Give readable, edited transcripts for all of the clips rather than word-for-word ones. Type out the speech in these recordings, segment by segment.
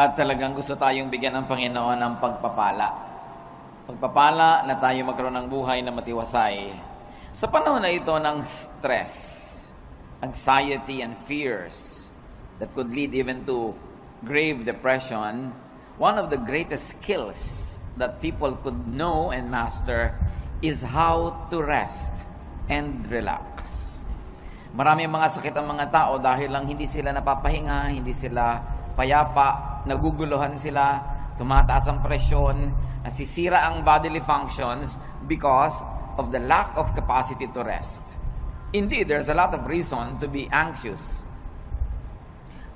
At talagang gusto tayong bigyan ng Panginoon ng pagpapala. Pagpapala na tayo magkaroon ng buhay na matiwasay. Sa panahon na ito ng stress, anxiety, and fears that could lead even to grave depression, one of the greatest skills that people could know and master is how to rest and relax. Maraming mga sakit ang mga tao dahil lang hindi sila napapahinga, hindi sila payapa, naguguluhan sila, tumataas ang presyon, nasisira ang bodily functions because of the lack of capacity to rest. Indeed, there's a lot of reason to be anxious.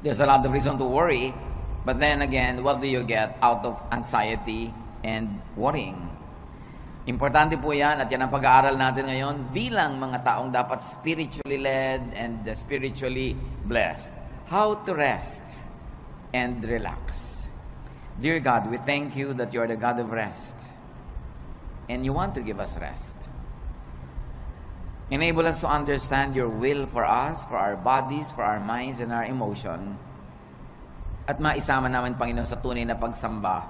There's a lot of reason to worry, but then again, what do you get out of anxiety and worrying? Importante po yan at yan ang pag-aaral natin ngayon bilang mga taong dapat spiritually led and spiritually blessed. How to rest and relax. Dear God, we thank you that you are the God of rest and you want to give us rest. Enable us to understand your will for us, for our bodies, for our minds, and our emotion. At maisama namin, Panginoon, sa tunay na pagsamba,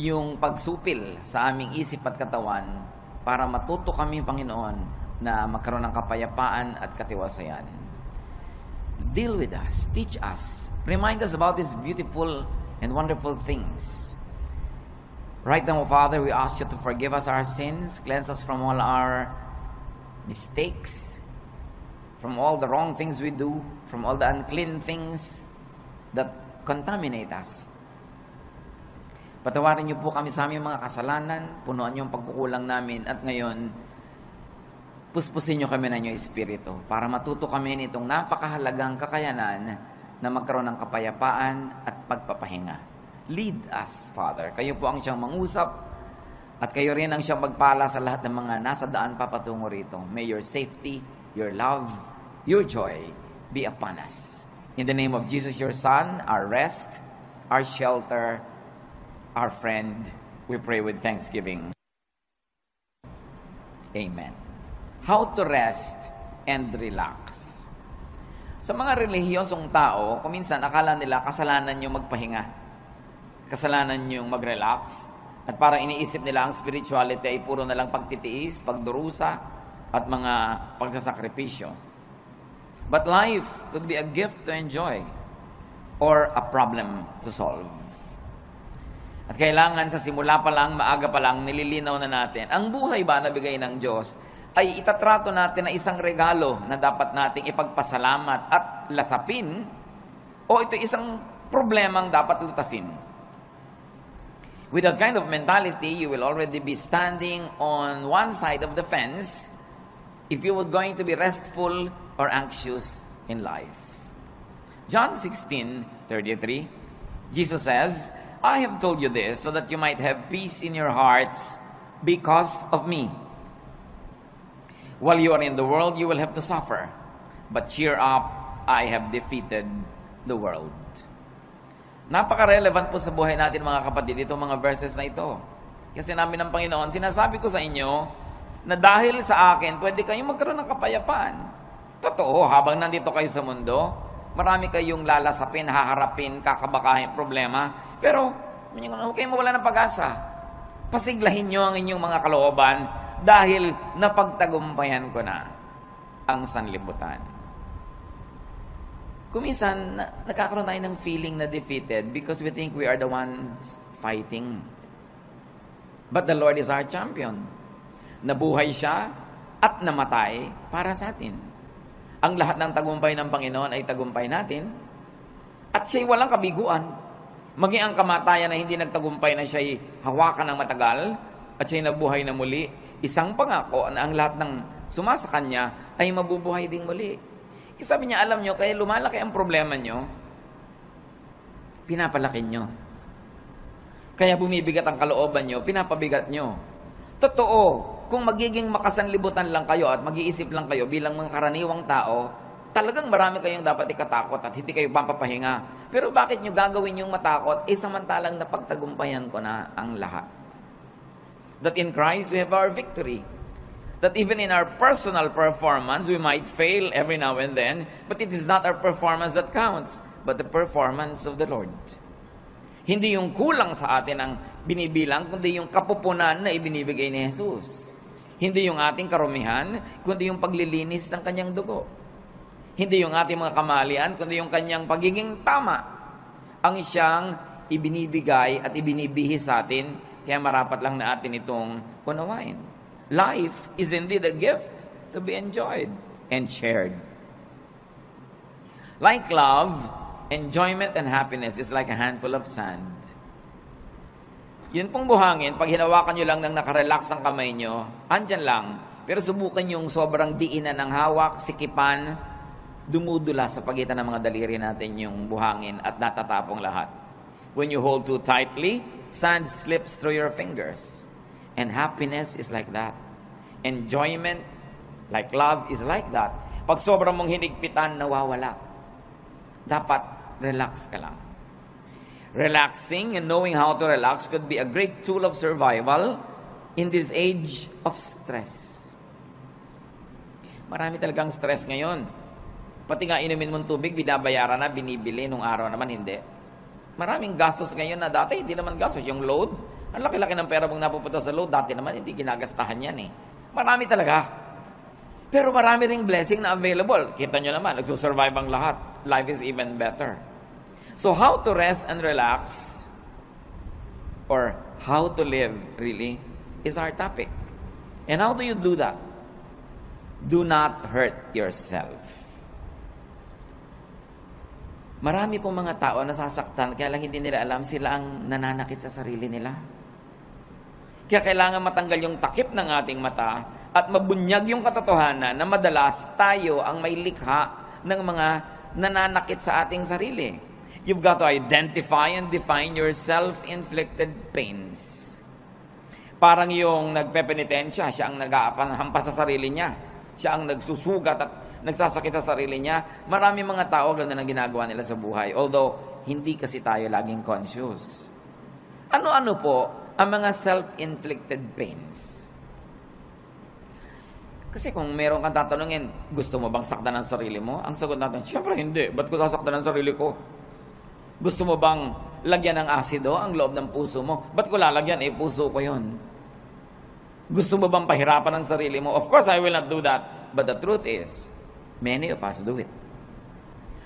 yung pagsupil sa aming isip at katawan para matuto kami, Panginoon, na magkaroon ng kapayapaan at katiwasayan. Deal with us, teach us, remind us about these beautiful and wonderful things. Right now, Father, we ask you to forgive us our sins, cleanse us from all our mistakes, from all the wrong things we do, from all the unclean things that contaminate us. Patawarin niyo po kami sa aming mga kasalanan, punuan niyo ang pagkukulang namin, at ngayon, puspusin niyo kami ng inyong Espiritu para matuto kami nitong napakahalagang kakayanan na magkaroon ng kapayapaan at pagpapahinga. Lead us, Father. Kayo po ang siyang mangusap at kayo rin ang siyang magpala sa lahat ng mga nasa daan papatungo rito. May your safety, your love, your joy be upon us. In the name of Jesus, your Son, our rest, our shelter, our friend, we pray with thanksgiving. Amen. How to rest and relax. Sa mga relihiyosong tao, kuminsan akala nila kasalanan yung magpahinga. Kasalanan yung mag-relax. At parang iniisip nila ang spirituality ay puro na lang pagtitiis, pagdurusa, at mga pagsasakripisyo. But life could be a gift to enjoy or a problem to solve. At kailangan sa simula pa lang, maaga pa lang, nililinaw na natin. Ang buhay ba na bigay ng Diyos ay itatrato natin na isang regalo na dapat nating ipagpasalamat at lasapin, o ito isang problemang dapat lutasin. With that kind of mentality, you will already be standing on one side of the fence if you were going to be restful or anxious in life. John 16:33, Jesus says, I have told you this so that you might have peace in your hearts because of me. While you are in the world, you will have to suffer. But cheer up, I have defeated the world. Napaka-relevant po sa buhay natin, mga kapatid, itong mga verses na ito. Kasi namin ng Panginoon, sinasabi ko sa inyo na dahil sa akin, pwede kayong magkaroon ng kapayapaan. Totoo, habang nandito kayo sa mundo, marami kayong lalasapin, haharapin, kakabakahin, problema. Pero, huwag kayong mawala ng pag-asa. Pasiglahin nyo ang inyong mga kalooban dahil napagtagumpayan ko na ang sanlibutan. Kuminsan, nagkakaroon tayo ng feeling na defeated because we think we are the ones fighting. But the Lord is our champion. Nabuhay siya at namatay para sa atin. Ang lahat ng tagumpay ng Panginoon ay tagumpay natin. At siya'y walang kabiguan. Maging ang kamatayan na hindi nagtagumpay na siya'y hawakan ng matagal at siya'y nabuhay na muli, isang pangako na ang lahat ng sumasa kanya ay mabubuhay ding muli. Kasi sabi niya, alam nyo, kaya lumalaki ang problema nyo, pinapalaki nyo. Kaya bumibigat ang kalooban nyo, pinapabigat nyo. Totoo, kung magiging makasanlibutan lang kayo at mag-iisip lang kayo bilang mga karaniwang tao, talagang marami kayong dapat ikatakot at hindi kayo papapahinga. Pero bakit nyo gagawin yung matakot? Samantalang napagtagumpayan ko na ang lahat. That in Christ we have our victory. That even in our personal performance, we might fail every now and then, but it is not our performance that counts, but the performance of the Lord. Hindi yung kulang sa atin ang binibilang, kundi yung kapupunan na ibinibigay ni Jesus. Hindi yung ating karumihan, kundi yung paglilinis ng kanyang dugo. Hindi yung ating mga kamalian, kundi yung kanyang pagiging tama. Ang siyang ibinibigay at ibinibihis sa atin, kaya marapat lang na atin itong unawain. Life is indeed a gift to be enjoyed and shared. Like love, enjoyment and happiness is like a handful of sand. Yun pong buhangin, pag hinawakan nyo lang nang nakarelax ang kamay nyo, andyan lang. Pero subukan yung sobrang diinan ng hawak, sikipan, dumudula sa pagitan ng mga daliri natin yung buhangin at natatapong lahat. When you hold too tightly, sand slips through your fingers. And happiness is like that. Enjoyment, like love, is like that. Pag sobrang mong hinigpitan, nawawala. Dapat relax ka lang. Relaxing and knowing how to relax could be a great tool of survival in this age of stress. Marami talagang stress ngayon. Pati nga inumin mong tubig, binabayaran na, binibili, nung araw naman hindi. Maraming gastos ngayon na dati hindi naman gastos. Yung load, ang laki-laki ng pera mong napupunta sa load, dati naman hindi ginagastahan yan eh. Marami talaga. Pero marami ring blessing na available. Kita nyo naman, nagsusurvive ang lahat. Life is even better. So how to rest and relax, or how to live really, is our topic. And how do you do that? Do not hurt yourself. Marami pong mga tao nasasaktan, kaya lang hindi nila alam sila ang nananakit sa sarili nila. Kaya kailangan matanggal yung takip ng ating mata at mabunyag yung katotohanan na madalas tayo ang may likha ng mga nananakit sa ating sarili. You've got to identify and define your self-inflicted pains. Parang yung nagpepenitensya, siya ang nag-aapanghampas sa sarili niya. Siya ang nagsusugat at nagsasakit sa sarili niya. Marami mga tao ganda na ginagawa nila sa buhay. Although, hindi kasi tayo laging conscious. Ano-ano po ang mga self-inflicted pains? Kasi kung meron kang tatanungin, gusto mo bang saktan ang sarili mo? Ang sagot natin, syempre hindi. Ba't ko sasaktan ang sarili ko? Gusto mo bang lagyan ng asido ang loob ng puso mo? Ba't ko lalagyan? Puso ko yun. Gusto mo bang pahirapan ang sarili mo? Of course, I will not do that. But the truth is, many of us do it.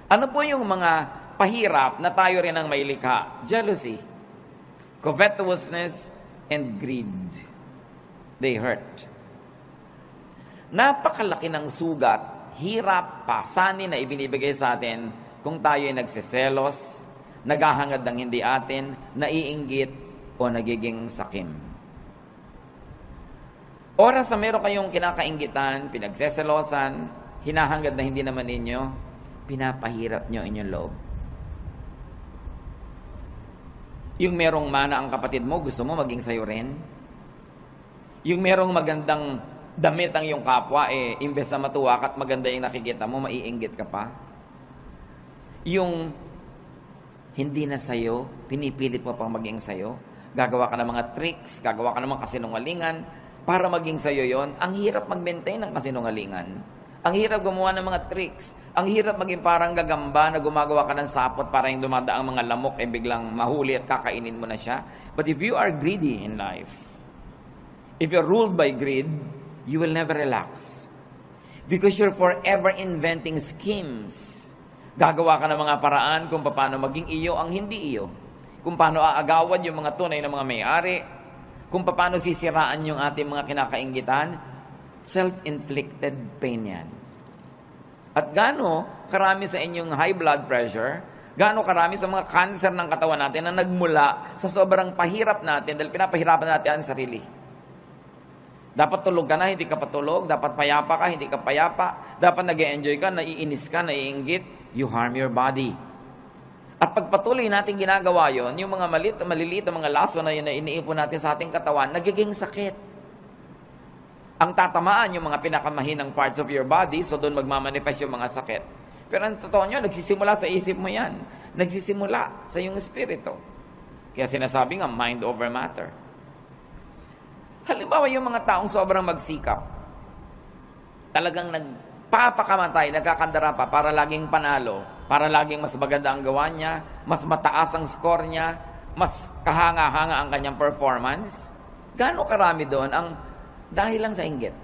Ano po yung mga pahirap na tayo rin ang may likha? Jealousy, covetousness, and greed. They hurt. Napakalaki ng sugat, hirap, pasanin na ibinibigay sa atin kung tayo ay nagsiselos, naghahangad ng hindi atin, naiinggit, o nagiging sakim. Oras na meron kayong kinakainggitan, pinagseselosan, hinahangad na hindi naman ninyo, pinapahirap nyo inyong loob. Yung merong mana ang kapatid mo, gusto mo maging sayo rin? Yung merong magandang damit ang iyong kapwa, imbes na matuwa ka at maganda yung nakikita mo, maiinggit ka pa? Yung hindi na sayo, pinipilit mo pang maging sayo, gagawa ka ng mga tricks, gagawa ka ng mga kasinungalingan, para maging sayo yon. Ang hirap mag-maintain ng kasinungalingan. Ang hirap gumawa ng mga tricks. Ang hirap maging parang gagamba na gumagawa ka ng sapot para yung dumadaang mga lamok biglang mahuli at kakainin mo na siya. But if you are greedy in life, if you're ruled by greed, you will never relax. Because you're forever inventing schemes. Gagawa ka ng mga paraan kung paano maging iyo ang hindi iyo. Kung paano aagawad yung mga tunay na mga may-ari. Kung paano sisiraan yung ating mga kinakainggitan. Self-inflicted pain yan. At gaano karami sa inyong high blood pressure, gaano karami sa mga cancer ng katawan natin na nagmula sa sobrang pahirap natin dahil pinapahirapan natin ang sarili. Dapat tulog ka na, hindi ka patulog. Dapat payapa ka, hindi ka payapa. Dapat nag-e-enjoy ka, naiinis ka, naiinggit. You harm your body. At pagpatuloy natin ginagawa yon, yung mga maliliit na mga laso na yun na iniipon natin sa ating katawan, nagiging sakit. Ang tatamaan yung mga pinakamahinang parts of your body, so doon magmamanifest yung mga sakit. Pero ang totoo nyo, nagsisimula sa isip mo yan. Nagsisimula sa iyong espiritu. Kaya sinasabi nga, mind over matter. Halimbawa yung mga taong sobrang magsikap, talagang nagpapakamatay, nagkakandara pa para laging panalo, para laging mas maganda ang gawa niya, mas mataas ang score niya, mas kahanga-hanga ang kanyang performance? Gaano karami doon ang dahil lang sa inggit?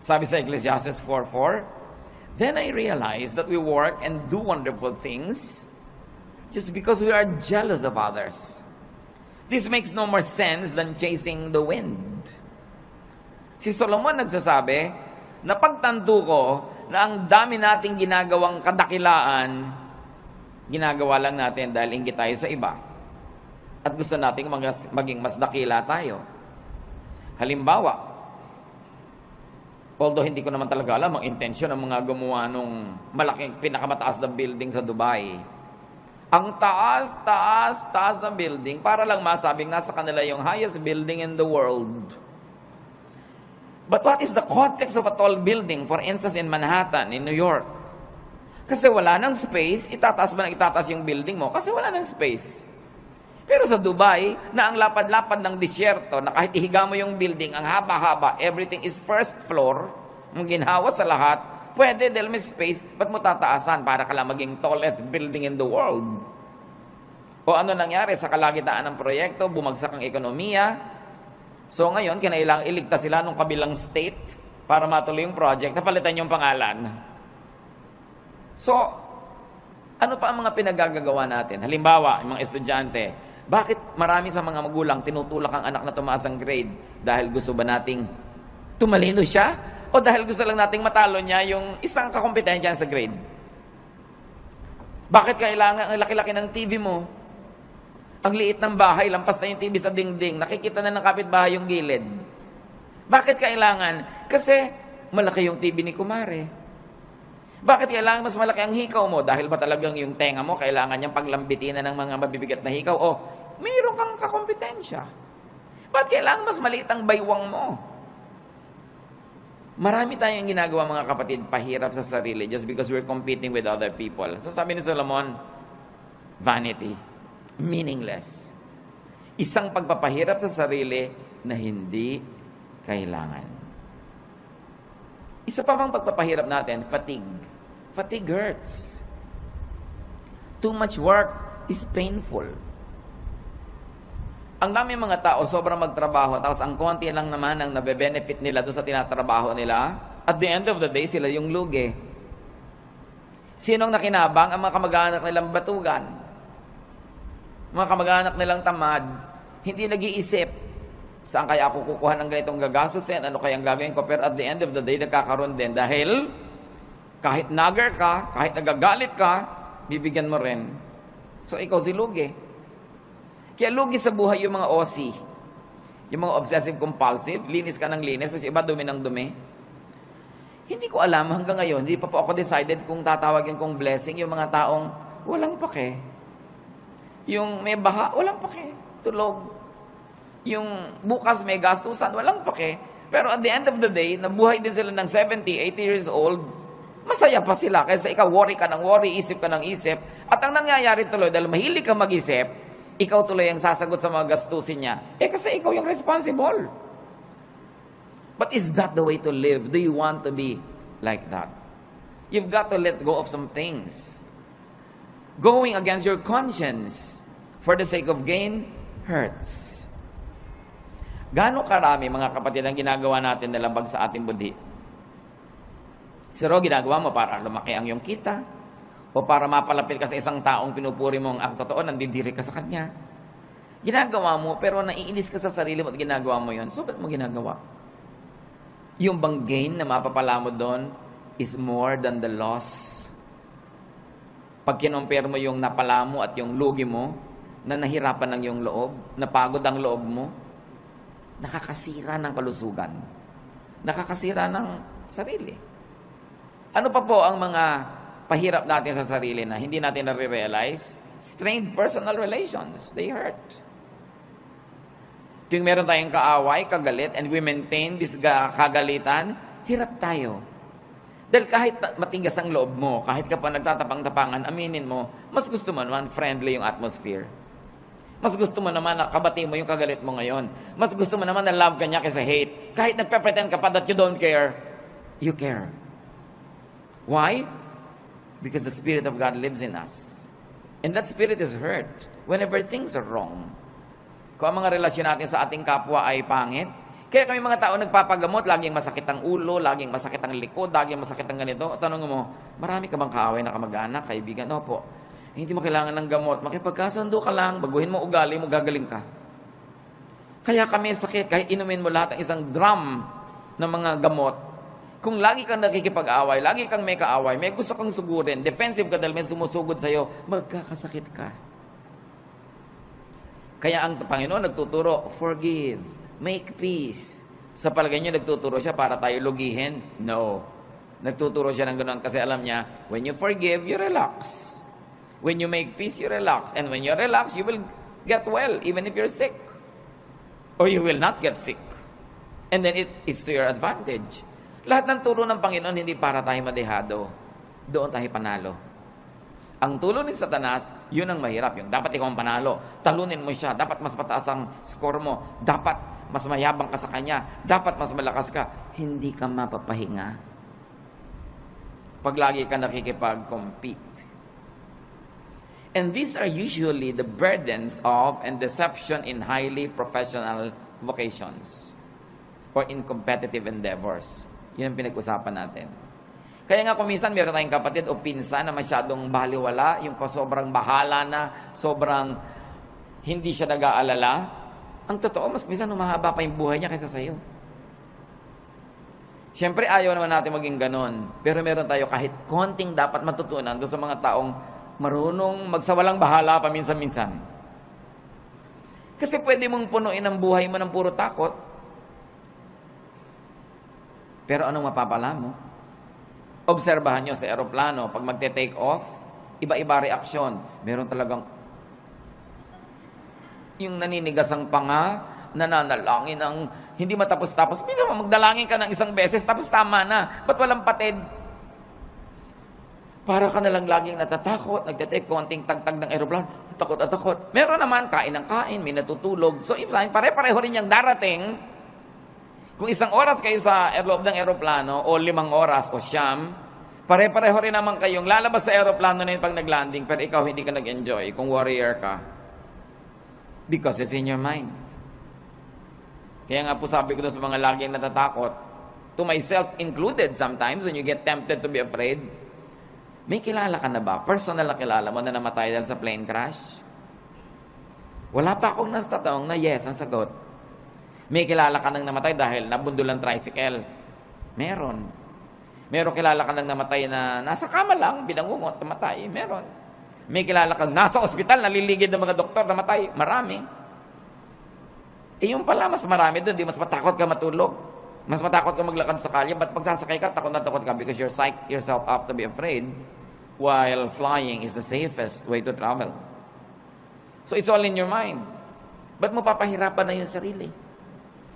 Sabi sa Ecclesiastes 4:4, "Then I realized that we work and do wonderful things just because we are jealous of others. This makes no more sense than chasing the wind." Si Solomon nagsasabi na pagtanto ko na ang dami nating ginagawang kadakilaan, ginagawa lang natin dahil inggit tayo sa iba. At gusto nating maging mas dakila tayo. Halimbawa, although hindi ko naman talaga alam ang intensyon ng mga gumawa nung malaking pinakamataas na building sa Dubai. Ang taas ng building para lang masabing nasa kanila yung highest building in the world. But what is the context of a tall building, for instance in Manhattan, in New York? Kasi wala nang space, itataas ba na itataas yung building mo? Kasi wala nang space. Pero sa Dubai, na ang lapad-lapad ng disyerto, na kahit ihiga mo yung building, ang haba-haba, everything is first floor, ang ginhawa sa lahat, pwede dahil may space, ba't mo tataasan para ka lang maging tallest building in the world? O ano nangyari sa kalagitaan ng proyekto, bumagsak ang ekonomiya. So ngayon, kinailangang iligtas sila ng kabilang state para matuloy yung project, napalitan yung pangalan. So, ano pa ang mga pinagagagawa natin? Halimbawa, yung mga estudyante, bakit marami sa mga magulang tinutulak ang anak na tumaas ang grade? Dahil gusto ba nating tumalino siya? O dahil gusto lang nating matalo niya yung isang kakompetensya sa grade? Bakit kailangan ang laki-laki ng TV mo? Ang liit ng bahay, lampas na yung TV sa dingding, nakikita na ng kapitbahay yung gilid. Bakit kailangan? Kasi malaki yung TV ni Kumare. Bakit kailangan mas malaki ang hikaw mo? Dahil ba talagang yung tenga mo, kailangan niyang paglambitin ng mga mabibigat na hikaw? O mayroon kang kakompetensya. Bakit kailangan mas maliit ang baywang mo? Marami tayong ginagawa mga kapatid, pahirap sa sarili just because we're competing with other people. So sabi ni Solomon, vanity, meaningless. Isang pagpapahirap sa sarili na hindi kailangan. Isa pa bang pagpapahirap natin? Fatigue. Fatigue hurts. Too much work is painful. Ang dami mga tao, sobrang magtrabaho, tapos ang konti lang naman ang nabe-benefit nila doon sa tinatrabaho nila. At the end of the day, sila yung lugi. Sinong nakinabang? Ang mga kamag-anak nilang batugan. Mga kamag-anak nilang tamad. Hindi nag-iisip, saan kaya ako kukuha ng ganitong gagastusin? Ano kayang gagawin ko? Pero at the end of the day, nagkakaroon din. Dahil kahit nagger ka, kahit nagagalit ka, bibigyan mo rin. So ikaw si lugi. Kaya lugi sa buhay yung mga OC. Yung mga obsessive-compulsive, linis ka ng linis, sa iba dumi ng dumi. Hindi ko alam hanggang ngayon, hindi pa po ako decided kung tatawagin kong blessing yung mga taong walang pake. Yung may baha, walang pake. Tulog. Yung bukas may gastusan, walang pake. Pero at the end of the day, nabuhay din sila ng 70, 80 years old, masaya pa sila. Kaysa ikaw, worry ka ng worry, isip ka ng isip. At ang nangyayari tuloy, dahil mahilig ka mag-isip, ikaw tuloy ang sasagot sa mga gastusin niya. Kasi ikaw yung responsible. But is that the way to live? Do you want to be like that? You've got to let go of some things. Going against your conscience for the sake of gain hurts. Gaano karami, mga kapatid, ang ginagawa natin na labag sa ating budhi? Siro, ginagawa mo para lumaki ang iyong kita, o para mapalapit ka sa isang taong pinupuri mong ang totoo, nandidiri ka sa kanya. Ginagawa mo, pero naiinis ka sa sarili mo at ginagawa mo yon. So, ba't mo ginagawa? Yung bang gain na mapapala mo doon is more than the loss. Pag kinumpare mo yung napala mo at yung lugi mo, na nahirapan ng yung loob, napagod ang loob mo, nakakasira ng kalusugan. Nakakasira ng sarili. Ano pa po ang mga pahirap natin sa sarili na hindi natin nare-realize? Strained personal relations. They hurt. Kung meron tayong kaaway, kagalit, and we maintain this kagalitan, hirap tayo. Dahil kahit matigas ang loob mo, kahit ka pa nagtatapang-tapangan, aminin mo, mas gusto mo naman friendly yung atmosphere. Mas gusto mo naman na kabati mo yung kagalit mo ngayon. Mas gusto mo naman na love ka niya kaysa hate. Kahit nagpe-pretend ka pa that you don't care, you care. Why? Because the Spirit of God lives in us. And that spirit is hurt whenever things are wrong. Kung ang mga relasyon natin sa ating kapwa ay pangit, kaya kami mga tao nagpapagamot, laging masakit ang ulo, laging masakit ang likod, laging masakit ang ganito. Tanong mo, marami ka bang kaaway na kamag-anak, kaibigan? Opo. Hindi mo kailangan ng gamot. Makipagkasundo ka lang, baguhin mo ugali mo, gagaling ka. Kaya kami sakit, kahit inumin mo lahat ng isang drum ng mga gamot, kung lagi kang nakikipag-away, lagi kang may kaaway, may gusto kang sugurin, defensive ka dahil may sumusugod sa'yo, magkakasakit ka. Kaya ang Panginoon nagtuturo, forgive, make peace. Sa palagay niyo, nagtuturo siya para tayo lugihin? No. Nagtuturo siya ng ganoon kasi alam niya, when you forgive, you relax. When you make peace, you relax. And when you relax, you will get well, even if you're sick. Or you will not get sick. And then it's to your advantage. Lahat ng turo ng Panginoon, hindi para tayo madehado. Doon tayo panalo. Ang tulo ni Satanas, yun ang mahirap. Yung dapat ikaw ang panalo. Talunin mo siya. Dapat mas mataas ang score mo. Dapat mas mayabang ka sa kanya. Dapat mas malakas ka. Hindi ka mapapahinga. Pag lagi ka nakikipag-compete. And these are usually the burdens of and deception in highly professional vocations or in competitive endeavors. Yun ang pinag-usapan natin. Kaya nga kung minsan meron tayong kapatid o pinsan na masyadong baliwala, yung sobrang bahala na, sobrang hindi siya nag-aalala, ang totoo, mas minsan humahaba pa yung buhay niya kaysa sa'yo. Siyempre, ayaw naman natin maging ganon. Pero meron tayo kahit konting dapat matutunan doon sa mga taong marunong magsawalang bahala paminsan-minsan. Kasi pwede mong punuin ang buhay mo ng puro takot. Pero anong mapapala mo? Obserbahan nyo sa aeroplano, pag magte-take off, iba-iba reaksyon. Meron talagang yung naninigas ang panga, nananalangin ang hindi matapos-tapos. Minsan magdalangin ka ng isang beses, tapos tama na. Ba't walang patid? Para ka nalang laging natatakot, nagte-take konting tagtag ng aeroplano, takot at takot. Meron naman, kain ng kain, may natutulog. So, pare-pareho rin yung darating. Kung 1 oras kayo sa loob ng aeroplano, o 5 oras, o siyam, pare-pareho rin naman kayong lalabas sa aeroplano na yun pag nag-landing, pero ikaw hindi ka nag-enjoy kung warrior ka. Because it's in your mind. Kaya nga po sabi ko doon sa mga laging natatakot, to myself included sometimes, when you get tempted to be afraid, may kilala ka na ba? Personal na kilala mo na namatay dahil sa plane crash? Wala pa akong nastatanong na yes ang sagot. May kilala ka nang namatay dahil nabundol ang tricycle? Meron. Meron kilala ka nang namatay na nasa kama lang, binangungot, namatay? Meron. May kilala kang nasa ospital, naliligid ng mga doktor, namatay? Marami. Yung pala, mas marami doon. Di mas matakot ka matulog. Mas matakot ka maglakad sa kalye. Ba't pagsasakay ka, takot na takot ka because you're psyched yourself up to be afraid while flying is the safest way to travel. So it's all in your mind. Ba't mo papahirapan na yung sarili?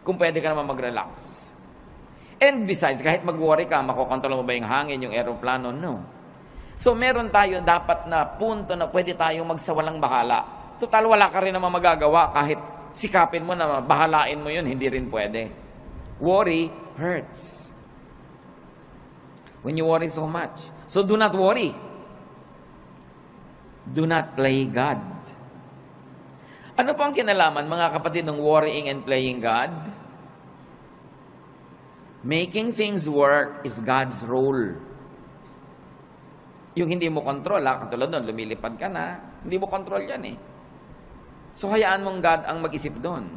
Kung pwede ka naman mag-relax. And besides, kahit mag-worry ka, makokontrol mo ba yung hangin, yung aeroplano? No. So meron tayo dapat na punto na pwede tayong magsawalang bahala. Total, wala ka rin naman magagawa kahit sikapin mo na bahalain mo yun, hindi rin pwede. Worry hurts. When you worry so much. So do not worry. Do not play God. Ano po ang kinalaman, mga kapatid, ng worrying and playing God? Making things work is God's role. Yung hindi mo control, katulad doon, lumilipad ka na, hindi mo control yan eh. So hayaan mong God ang mag-isip doon.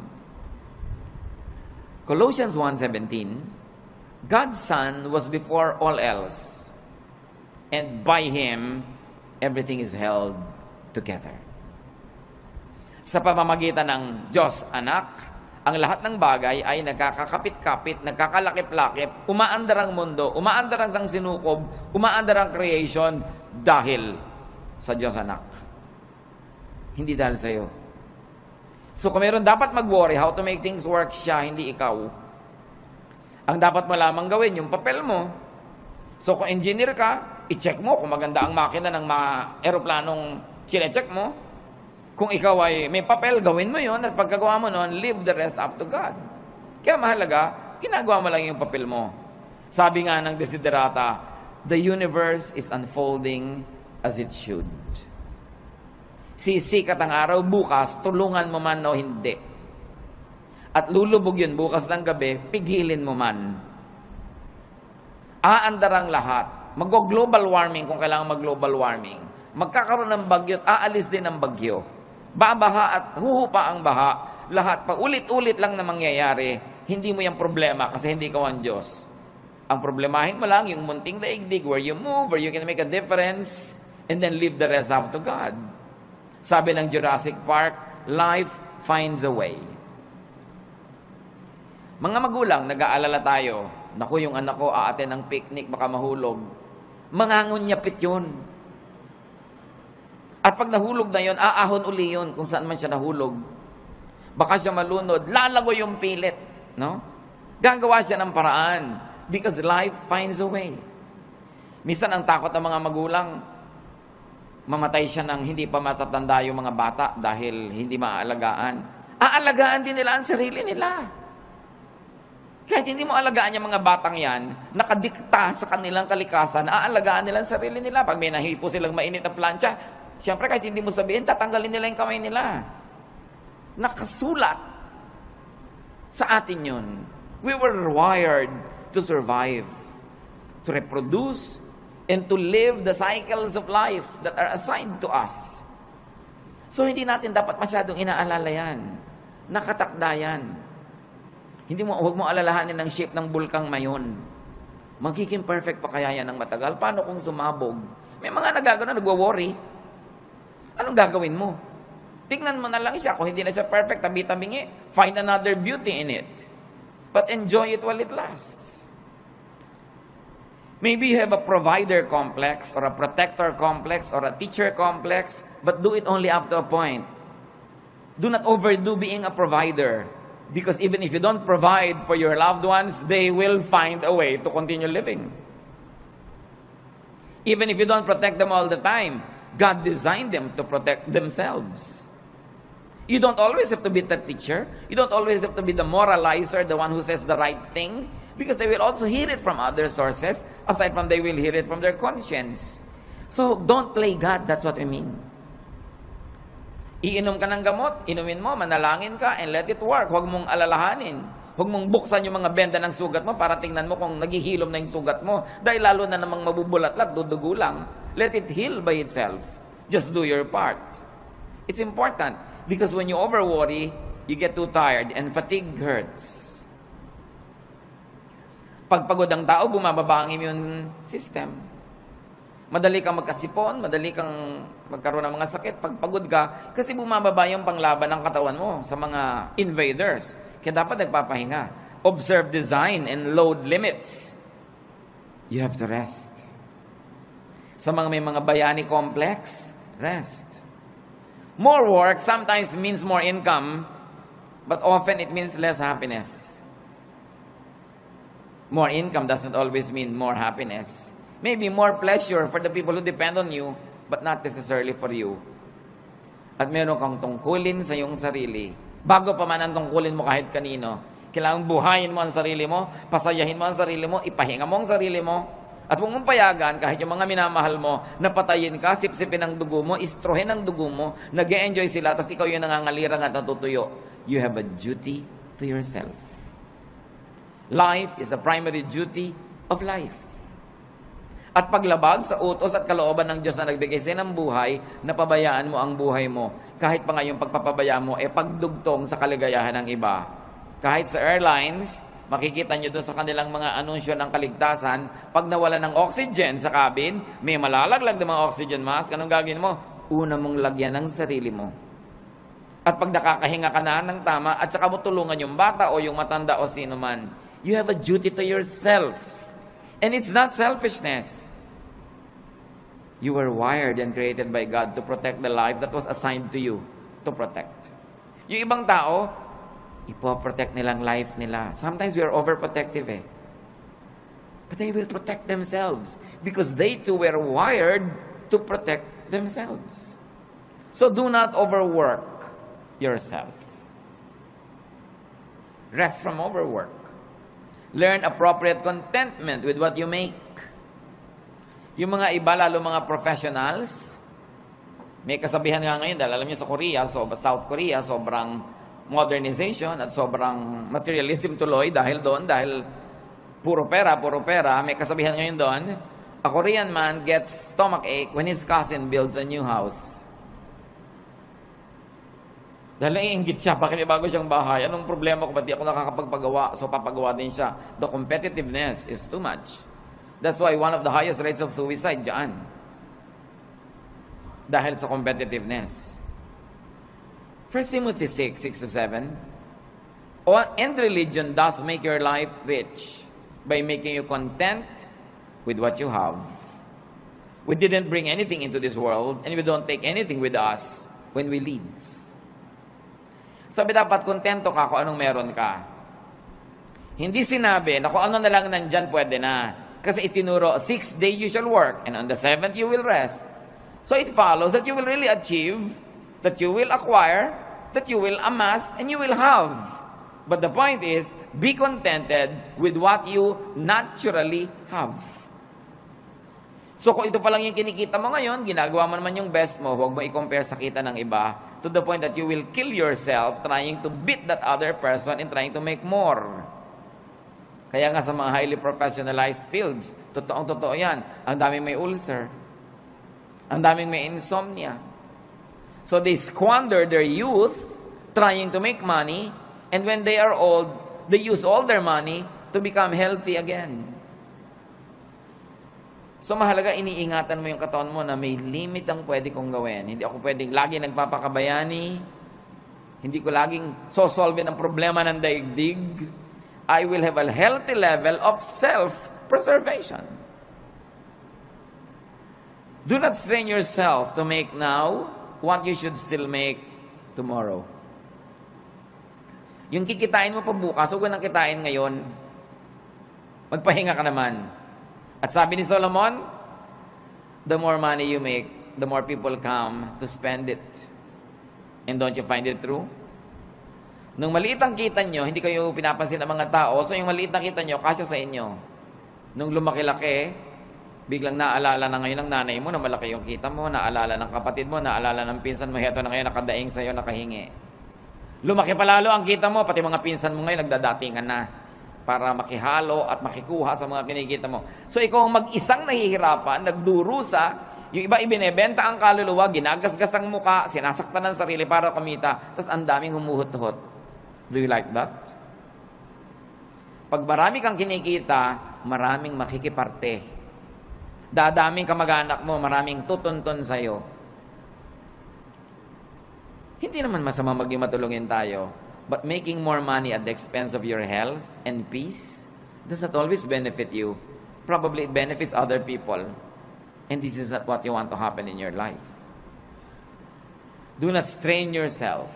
Colossians 1:17, God's Son was before all else, and by Him, everything is held together. Sa pamamagitan ng Diyos Anak, ang lahat ng bagay ay nagkakakapit-kapit, nagkakalakip-lakip, umaandar ang mundo, umaandar ang sinukob, umaandar ang creation dahil sa Diyos Anak. Hindi dahil sa iyo. So kung meron dapat mag-worry, how to make things work siya, hindi ikaw. Ang dapat mo lamang gawin, yung papel mo. So kung engineer ka, i-check mo kung maganda ang makina ng mga aeroplanong chine-check mo. Kung ikaw ay may papel, gawin mo yun. At pagkagawa mo nun, leave the rest up to God. Kaya mahalaga, ginagawa mo lang yung papel mo. Sabi nga ng Desiderata, the universe is unfolding as it should. Sisikat ang araw bukas, tulungan mo man o hindi. At lulubog yun bukas ng gabi, pigilin mo man. Aandar ang lahat. Mag-global warming kung kailangan mag-global warming. Magkakaroon ng bagyo at aalis din ang bagyo. Babaha at huhupa ang baha. Lahat pa ulit-ulit lang na mangyayari. Hindi mo yung problema kasi hindi ka ang Diyos. Ang problemahin mo lang yung munting daigdig where you move, where you can make a difference, and then leave the rest up to God. Sabi ng Jurassic Park, life finds a way. Mga magulang, nag-aalala tayo, naku, yung anak ko aaten ng picnic, baka mahulog. Mangangunyapit yun. At pag nahulog na yun, aahon uli yun kung saan man siya nahulog. Baka siya malunod, lalago yung pilit. No? Gagawa siya ng paraan because life finds a way. Minsan ang takot ng mga magulang, mamatay siya ng hindi pa matatanda yung mga bata dahil hindi maaalagaan. Aalagaan din nila ang sarili nila. Kahit hindi mo alagaan yung mga batang yan, nakadikta sa kanilang kalikasan, aalagaan nila ang sarili nila. Pag may nahipo silang mainit na plancha, siyempre kahit hindi mo sabihin, tatanggalin nila yung kamay nila. Nakasulat sa atin yun. We were wired to survive, to reproduce, and to live the cycles of life that are assigned to us. So hindi natin dapat masyadong inaalala yan. Nakatakda yan. Huwag mo alalahanin ng shape ng bulkang mayon. Magiging perfect pa kaya yan ng matagal? Paano kung sumabog? May mga nagagano, nagwo-worry. Anong gagawin mo? Tingnan mo na lang siya. Kung hindi na siya perfect, tabi-tabingi, find another beauty in it. But enjoy it while it lasts. Maybe you have a provider complex, or a protector complex, or a teacher complex, but do it only up to a point. Do not overdo being a provider. Because even if you don't provide for your loved ones, they will find a way to continue living. Even if you don't protect them all the time, God designed them to protect themselves. You don't always have to be the teacher. You don't always have to be the moralizer, the one who says the right thing. Because they will also hear it from other sources, aside from they will hear it from their conscience. So, don't play God. That's what we mean. Iinom ka ng gamot, inumin mo, manalangin ka, and let it work. Huwag mong alalahanin. Huwag mong buksan yung mga benda ng sugat mo para tingnan mo kung naghihilom na yung sugat mo. Dahil lalo na namang mabubulat-lat, dudugo lang. Let it heal by itself. Just do your part. It's important because when you over-worry, you get too tired and fatigue hurts. Pag pagod ang tao, bumababa ang immune system. Madali kang magkasipon, madali kang magkaroon ng mga sakit pag pagod ka kasi bumababa yung panglaban ng katawan mo sa mga invaders. Kaya dapat nagpapahinga. Observe design and load limits. You have to rest. Sa mga may mga bayani complex, rest. More work sometimes means more income, but often it means less happiness. More income doesn't always mean more happiness. Maybe more pleasure for the people who depend on you, but not necessarily for you. At meron kang tungkulin sa iyong sarili. Bago pa man ang tungkulin mo kahit kanino, kailangan buhayin mo ang sarili mo, pasayahin mo ang sarili mo, ipahinga mo ang sarili mo, at huwag mong payagan kahit yung mga minamahal mo, napatayin ka, sipsipin ang dugo mo, istrohin ang dugo mo, nag-e-enjoy sila, tapos ikaw yung nangangalirang at natutuyo. You have a duty to yourself. Life is a primary duty of life. At paglabag sa utos at kalooban ng Diyos na nagbigay sa ng buhay, napabayaan mo ang buhay mo. Kahit pa nga yung pagpapabayaan mo, pagdugtong sa kaligayahan ng iba. Kahit sa airlines, makikita nyo doon sa kanilang mga anunsyo ng kaligtasan, pag nawala ng oxygen sa cabin, may malalaglag ng mga oxygen mask, anong gagawin mo? Una mong lagyan ng sarili mo. At pag nakakahinga ka na ng tama, at saka mo tulungan yung bata o yung matanda o sino man, you have a duty to yourself. And it's not selfishness. You were wired and created by God to protect the life that was assigned to you to protect. Yung ibang tao, ipoprotect nilang life nila. Sometimes we are overprotective But they will protect themselves because they too were wired to protect themselves. So do not overwork yourself. Rest from overwork. Learn appropriate contentment with what you make. Yung mga iba, lalo mga professionals, May kasabihan nga ngayon, dahil alam niyo sa Korea, South Korea, sobrang modernization at sobrang materialism tuloy dahil puro pera. May kasabihan ngayon doon, a Korean man gets stomachache when his cousin builds a new house. Dahil naiinggit siya, bakit may bago siyang bahay? Anong problema ko? Ba't di ako nakakapagpagawa? So papagawa din siya. The competitiveness is too much. That's why one of the highest rates of suicide dyan. Dahil sa competitiveness. 1 Timothy 6:6-7. And religion does make your life rich by making you content with what you have. We didn't bring anything into this world and we don't take anything with us when we leave. Sabi dapat kontento ka kung anong meron ka. Hindi sinabi na kung ano na lang nandyan pwede na. Kasi itinuro, 6 days you shall work and on the 7th you will rest. So it follows that you will really achieve, that you will acquire, that you will amass, and you will have. But the point is, be contented with what you naturally have. So kung ito pa lang yung kinikita mo ngayon, ginagawa mo naman yung best mo, huwag mo i-compare sa kita ng iba to the point that you will kill yourself trying to beat that other person and trying to make more. Kaya nga sa mga highly professionalized fields, totoong-totoo yan, ang daming may ulcer, ang daming may insomnia. So they squander their youth trying to make money, and when they are old, they use all their money to become healthy again. So mahalaga, iniingatan mo yung katawan mo na may limit ang pwede kong gawin. Hindi ako pwedeng lagi nagpapakabayani. Hindi ko laging sosolve ang problema ng daigdig. I will have a healthy level of self-preservation. Do not strain yourself to make now what you should still make tomorrow. Yung kikitain mo pa bukas, huwag nang kitain ngayon. Magpahinga ka naman. At sabi ni Solomon, the more money you make, the more people come to spend it. And don't you find it true? Nung maliit ang kita nyo, hindi kayo pinapansin ng mga tao, so yung maliit na kita nyo, kasya sa inyo. Nung lumaki-laki, biglang naalala na ngayon ng nanay mo na malaki yung kita mo, naalala ng kapatid mo, naalala ng pinsan mo, heto na ngayon nakadaing sa'yo, nakahingi. Lumaki palalo ang kita mo, pati mga pinsan mo ngayon nagdadatingan na para makihalo at makikuha sa mga kinikita mo. So ikaw ang mag-isang nahihirapan, nagdurusa, yung iba ibinebenta ang kaluluwa, ginagasgas ang muka, sinasaktan ng sarili para kumita, tapos ang daming humuhot-hot. Do you like that? Pag marami kang kinikita, maraming makikiparte. Dadaming kamag-anak mo, maraming tutunton sa'yo. Hindi naman masama maging matulungin tayo. But making more money at the expense of your health and peace does not always benefit you. Probably it benefits other people. And this is not what you want to happen in your life. Do not strain yourself.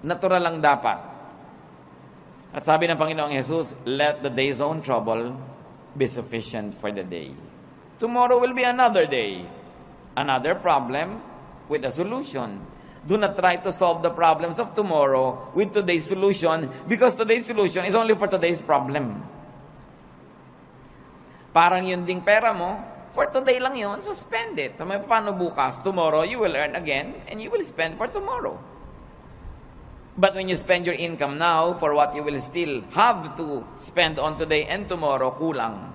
Natural lang dapat. At sabi ng Panginoong Jesus, let the day's own trouble be sufficient for the day. Tomorrow will be another day. Another problem with a solution. Do not try to solve the problems of tomorrow with today's solution because today's solution is only for today's problem. Parang yun ding pera mo, for today lang yun, so spend it. So, paano bukas? Tomorrow, you will earn again and you will spend for tomorrow. But when you spend your income now for what you will still have to spend on today and tomorrow, kulang.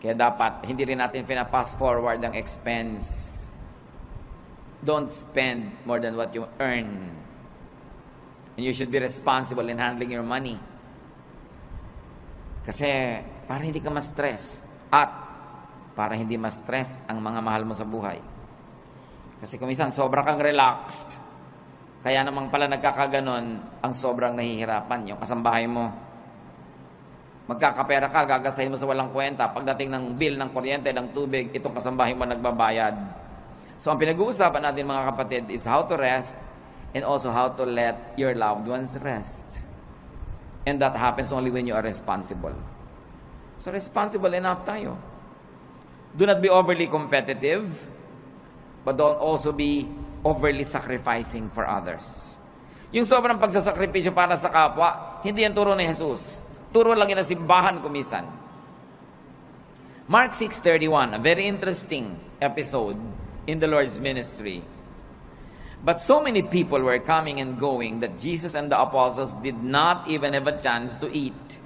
Kaya dapat, hindi rin natin fast forward ang expense. Don't spend more than what you earn. And you should be responsible in handling your money. Kasi para hindi ka ma-stress at para hindi ma-stress ang mga mahal mo sa buhay. Kasi kung minsan sobra kang relaxed, kaya namang pala nagkakaganon ang sobrang nahihirapan yung kasambahay mo. Magkakapera ka, gagastahin mo sa walang kwenta. Pagdating ng bill ng kuryente, ng tubig, itong kasambahay mo nagbabayad. So, ang pinag-uusapan natin mga kapatid is how to rest and also how to let your loved ones rest. And that happens only when you are responsible. So, responsible enough tayo. Do not be overly competitive, but don't also be overly sacrificing for others. Yung sobrang pagsasakripisyo para sa kapwa, hindi yan turo ni Jesus. Turo lang yan ang simbahan kumisan. Mark 6:31, a very interesting episode in the Lord's ministry. But so many people were coming and going that Jesus and the apostles did not even have a chance to eat.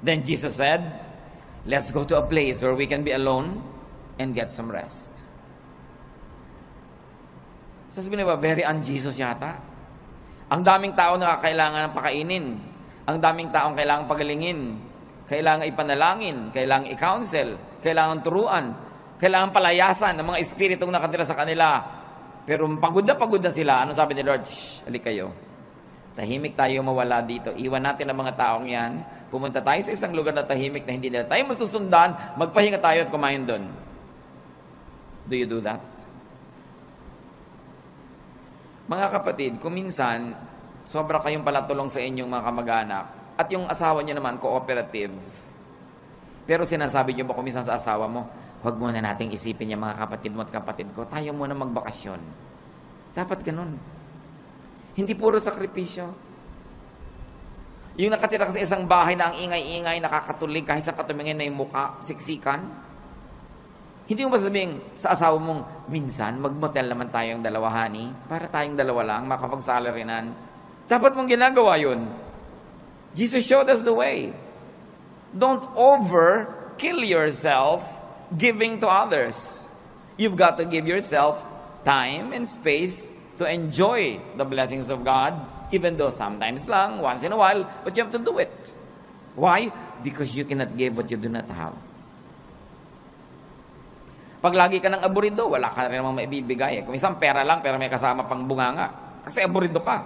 Then Jesus said, let's go to a place where we can be alone and get some rest. Sasabihin ba, very un-Jesus yata? Ang daming tao na kailangan ng pakainin. Ang daming taong kailangan pagalingin. Kailangan ipanalangin. Kailangan i-counsel. Kailangan turuan. Kailangan palayasan ng mga espiritong nakatira sa kanila. Pero pagod na sila. Ano sabi ni Lord? Shh, alik kayo. Tahimik tayo mawala dito. Iwan natin ang mga taong yan. Pumunta tayo sa isang lugar na tahimik na hindi nila tayo masusundan. Magpahinga tayo at kumain doon. Do you do that? Mga kapatid, kung minsan, sobra kayong palatulong sa inyong mga kamag-anak at yung asawa niyo naman, cooperative. Pero sinasabi niyo ba kung minsan sa asawa mo, huwag muna nating isipin yung mga kapatid mo at kapatid ko, tayo muna magbakasyon. Dapat ganun. Hindi puro sakripisyo. Yung nakatira ka sa isang bahay na ang ingay-ingay, nakakatulig, kahit sa katumingin na yung mukha, siksikan. Hindi mo masabing sa asawa mong, minsan, mag-motel naman tayong dalawa, honey, para tayong dalawa lang, makapag-salarinan. Dapat mong ginagawa yun. Jesus showed us the way. Don't overkill yourself giving to others. You've got to give yourself time and space to enjoy the blessings of God, even though sometimes lang, once in a while, but you have to do it. Why? Because you cannot give what you do not have. Pag lagi ka ng aburido, wala ka rin namang maibibigay. Kung isang pera lang, pero may kasama pang bunganga. Kasi aburido ka.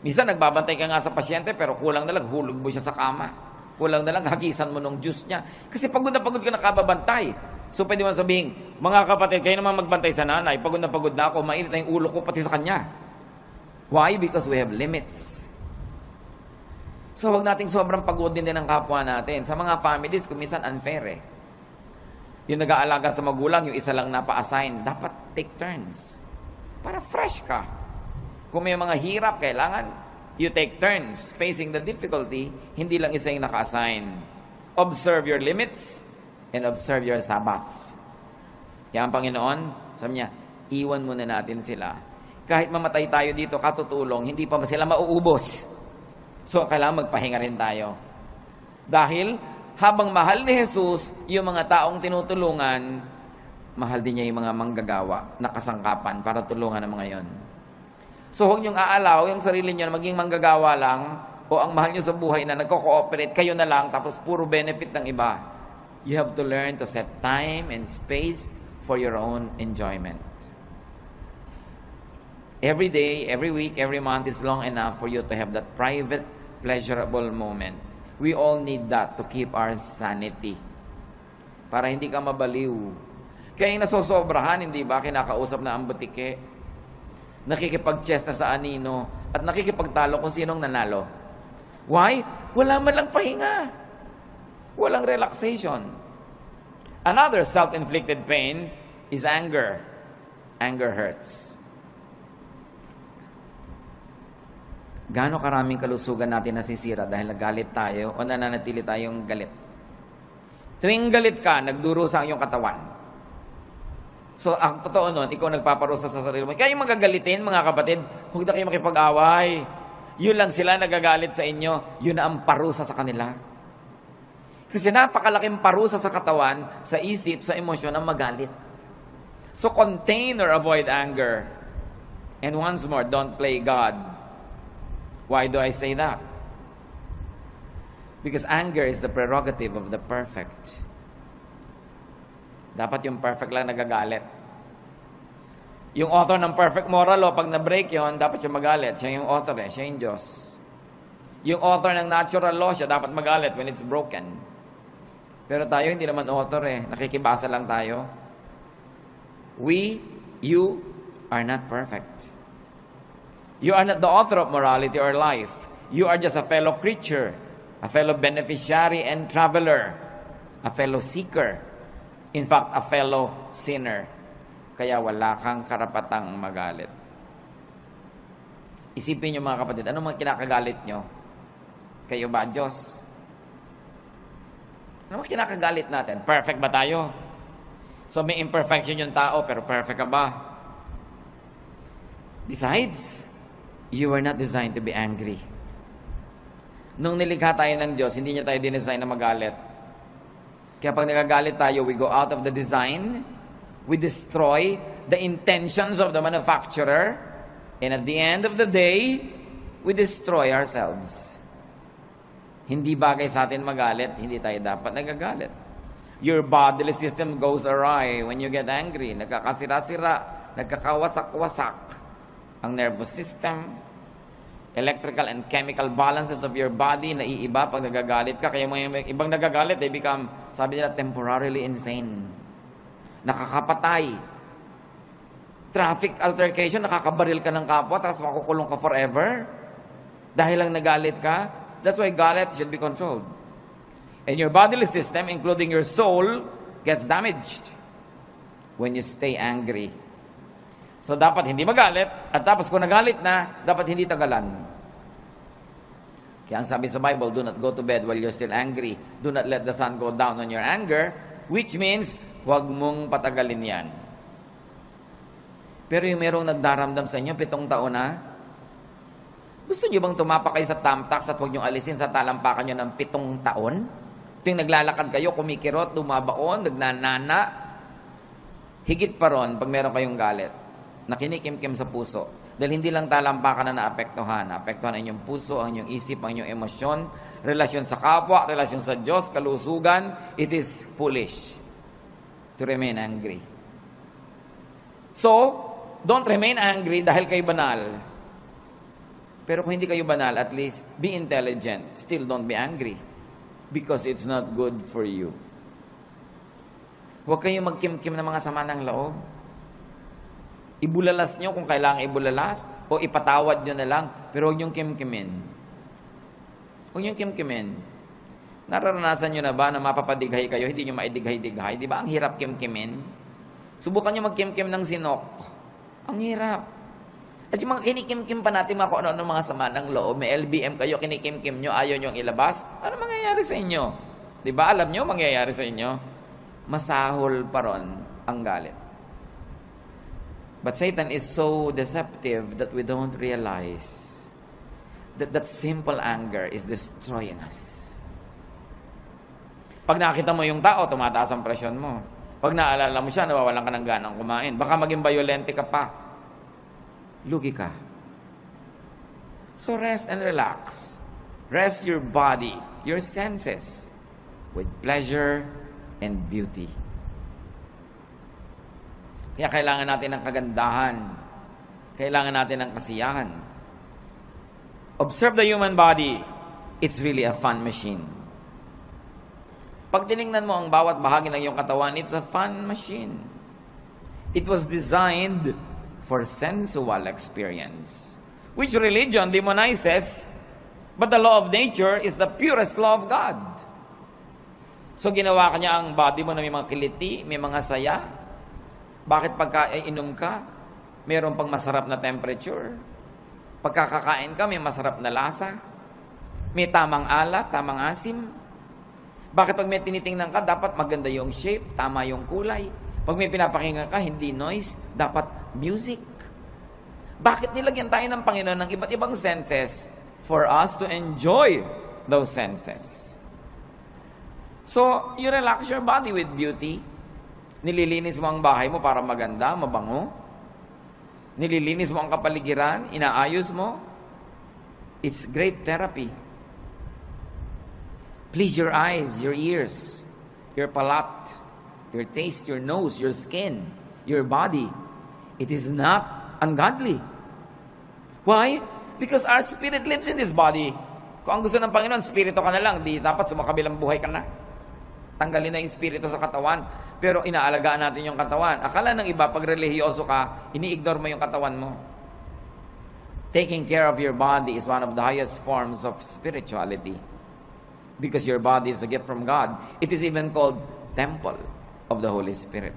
Minsan, nagbabantay ka nga sa pasyente, pero kulang na lang, hulog mo siya sa kama. Kulang na lang, hagisan mo ng juice niya. Kasi pagod na pagod ka nakababantay. So, pwede mo sabihin, mga kapatid, kayo naman magbantay sa nanay. Pagod na ako, mainit na yung ulo ko, pati sa kanya. Why? Because we have limits. So, huwag nating sobrang pagodin din ang kapwa natin. Sa mga families, kung minsan unfair eh. Yung nag-aalaga sa magulang, yung isa lang napa-assign, dapat take turns. Para fresh ka. Kung may mga hirap, kailangan you take turns facing the difficulty, hindi lang isa yung naka-assign. Observe your limits and observe your Sabbath. Yan ang Panginoon, sabi niya, iwan muna natin sila. Kahit mamatay tayo dito, katutulong, hindi pa sila mauubos. So, kailangan magpahinga rin tayo. Dahil, habang mahal ni Jesus yung mga taong tinutulungan, mahal din niya yung mga manggagawa na kasangkapan para tulungan ang mga yon. So huwag niyong aalaw yung sarili niyo na maging manggagawa lang o ang mahal niyo sa buhay na nagko-cooperate, kayo na lang tapos puro benefit ng iba. You have to learn to set time and space for your own enjoyment. Every day, every week, every month is long enough for you to have that private, pleasurable moment. We all need that to keep our sanity. Para hindi ka mabaliw. Kaya yung nasosobrahan, hindi ba, kinakausap na ang butike, nakikipag-chess na sa anino, at nakikipagtalo kung sinong nanalo. Why? Wala man lang pahinga. Walang relaxation. Another self-inflicted pain is anger. Anger hurts. Gaano karaming kalusugan natin nasisira dahil nagalit tayo o nananatili tayong galit. Tuwing galit ka, nagdurusa ang iyong katawan. So, ang totoo nun, ikaw nagpaparusa sa sarili mo. Kaya yung magagalitin, mga kapatid, huwag na kayo makipag-away. Yun lang sila nagagalit sa inyo, yun na ang parusa sa kanila. Kasi napakalaking parusa sa katawan, sa isip, sa emosyon ang magalit. So, contain or avoid anger. And once more, don't play God. Why do I say that? Because anger is the prerogative of the perfect. Dapat yung perfect lang nagagalit. Yung author ng perfect moral law, pag na-break yon, dapat siya magalit. Siya yung author siya yung Diyos. Yung author ng natural law, siya dapat magalit when it's broken. Pero tayo, hindi naman author nakikibasa lang tayo. You are not perfect. You are not the author of morality or life. You are just a fellow creature, a fellow beneficiary and traveler, a fellow seeker, in fact, a fellow sinner. Kaya wala kang karapatang magalit. Isipin niyo mga kapatid, ano mga kinakagalit nyo? Kayo ba, Diyos? Ano mga kinakagalit natin? Perfect ba tayo? So may imperfection yung tao, pero perfect ka ba? Besides, you were not designed to be angry. Nung nilikha tayo ng Diyos, hindi niya tayo dinesign na magalit. Kaya pag nagagalit tayo, we go out of the design, we destroy the intentions of the manufacturer, and at the end of the day, we destroy ourselves. Hindi bagay sa atin magalit, hindi tayo dapat nagagalit. Your bodily system goes awry when you get angry. Nagkakasira-sira, nagkakawasak-wasak ang nervous system, electrical and chemical balances of your body naiiba pag nagagalit ka. Kaya mga ibang nagagalit, they become, sabi nila, temporarily insane. Nakakapatay. Traffic altercation, nakakabaril ka ng kapwa, tapos makukulong ka forever. Dahil lang nagalit ka. That's why galit should be controlled. And your bodily system, including your soul, gets damaged when you stay angry. So, dapat hindi magalit, at tapos kung nagalit na, dapat hindi tagalan. Kaya ang sabi sa Bible, do not go to bed while you're still angry. Do not let the sun go down on your anger, which means, huwag mong patagalin yan. Pero yung merong nagdaramdam sa inyo, 7 taon na, gusto nyo bang tumapak kayo sa tamtax at huwag nyo alisin sa talampakan nyo ng 7 taon? Ito yung naglalakad kayo, kumikirot, dumabaon, nagnanana. Higit pa ron pag meron kayong galit. Nakinikim-kim sa puso. Dahil hindi lang talampakan na naapektuhan. Naapektuhan ang inyong puso, ang inyong isip, ang inyong emosyon, relasyon sa kapwa, relasyon sa Diyos, kalusugan. It is foolish to remain angry. So, don't remain angry dahil kayo banal. Pero kung hindi kayo banal, at least be intelligent. Still don't be angry. Because it's not good for you. Huwag kayong magkim-kim ng mga sama ng loob. Ibulalas nyo kung kailangan ibulalas o ipatawad nyo na lang, pero huwag nyong kimkimin. Huwag nyong kimkimin. Nararanasan nyo na ba na mapapadighay kayo, hindi nyo maidighay-dighay? Di ba ang hirap kimkimin? Subukan nyo magkimkim ng sinok. Ang hirap. At yung mga kinikimkim pa natin, mga kung ano mga sama ng loob, may LBM kayo, kinikimkim nyo, ayaw nyo ang ilabas, ano mangyayari sa inyo? Di ba? Alam nyo mangyayari sa inyo? Masahol pa ron ang galit. But Satan is so deceptive that we don't realize that simple anger is destroying us. Pag nakita mo yung tao, tumataas ang presyon mo. Pag naalala mo siya, nawawalan ka ng ganang kumain. Baka maging violente ka pa. Lugi ka. So rest and relax. Rest your body, your senses, with pleasure and beauty. Kaya kailangan natin ng kagandahan. Kailangan natin ng kasiyahan. Observe the human body. It's really a fun machine. Pag tinignan mo ang bawat bahagi ng iyong katawan, it's a fun machine. It was designed for sensual experience, which religion demonizes, but the law of nature is the purest law of God. So ginawa kanya ang body mo na may mga kiliti, may mga saya. Bakit pagka inom ka, mayroon pang masarap na temperature? Pagkakakain ka, may masarap na lasa? May tamang alat, tamang asim? Bakit pag may tinitingnan ka, dapat maganda yung shape, tama yung kulay? Pag may pinapakinggan ka, hindi noise, dapat music? Bakit nilagyan tayo ng Panginoon ng iba't ibang senses for us to enjoy those senses? So, you relax your body with beauty. Nililinis mo ang bahay mo para maganda, mabango. Nililinis mo ang kapaligiran, inaayos mo. It's great therapy. Please your eyes, your ears, your palate, your taste, your nose, your skin, your body. It is not ungodly. Why? Because our spirit lives in this body. Kung ang gusto ng Panginoon, spirito ka na lang, di dapat sumakabilang buhay ka na. Tanggalin na yung spirito sa katawan. Pero inaalagaan natin yung katawan. Akala ng iba, pag relihiyoso ka, ini-ignore mo yung katawan mo. Taking care of your body is one of the highest forms of spirituality. Because your body is a gift from God. It is even called temple of the Holy Spirit.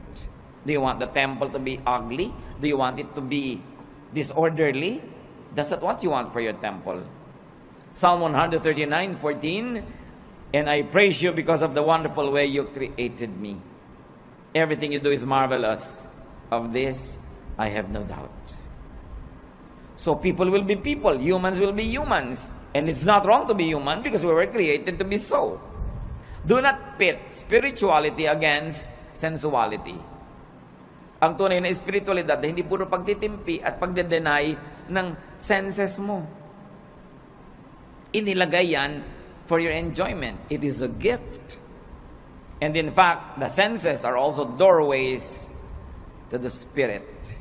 Do you want the temple to be ugly? Do you want it to be disorderly? That's not what you want for your temple. Psalm 139:14, and I praise you because of the wonderful way you created me. Everything you do is marvelous. Of this, I have no doubt. So people will be people, humans will be humans. And it's not wrong to be human because we were created to be so. Do not pit spirituality against sensuality. Ang tunay na espiritualidad na hindi puro pagtitimpi at pagde-deny ng senses mo. Inilagay yan for your enjoyment. It is a gift. And in fact, the senses are also doorways to the spirit.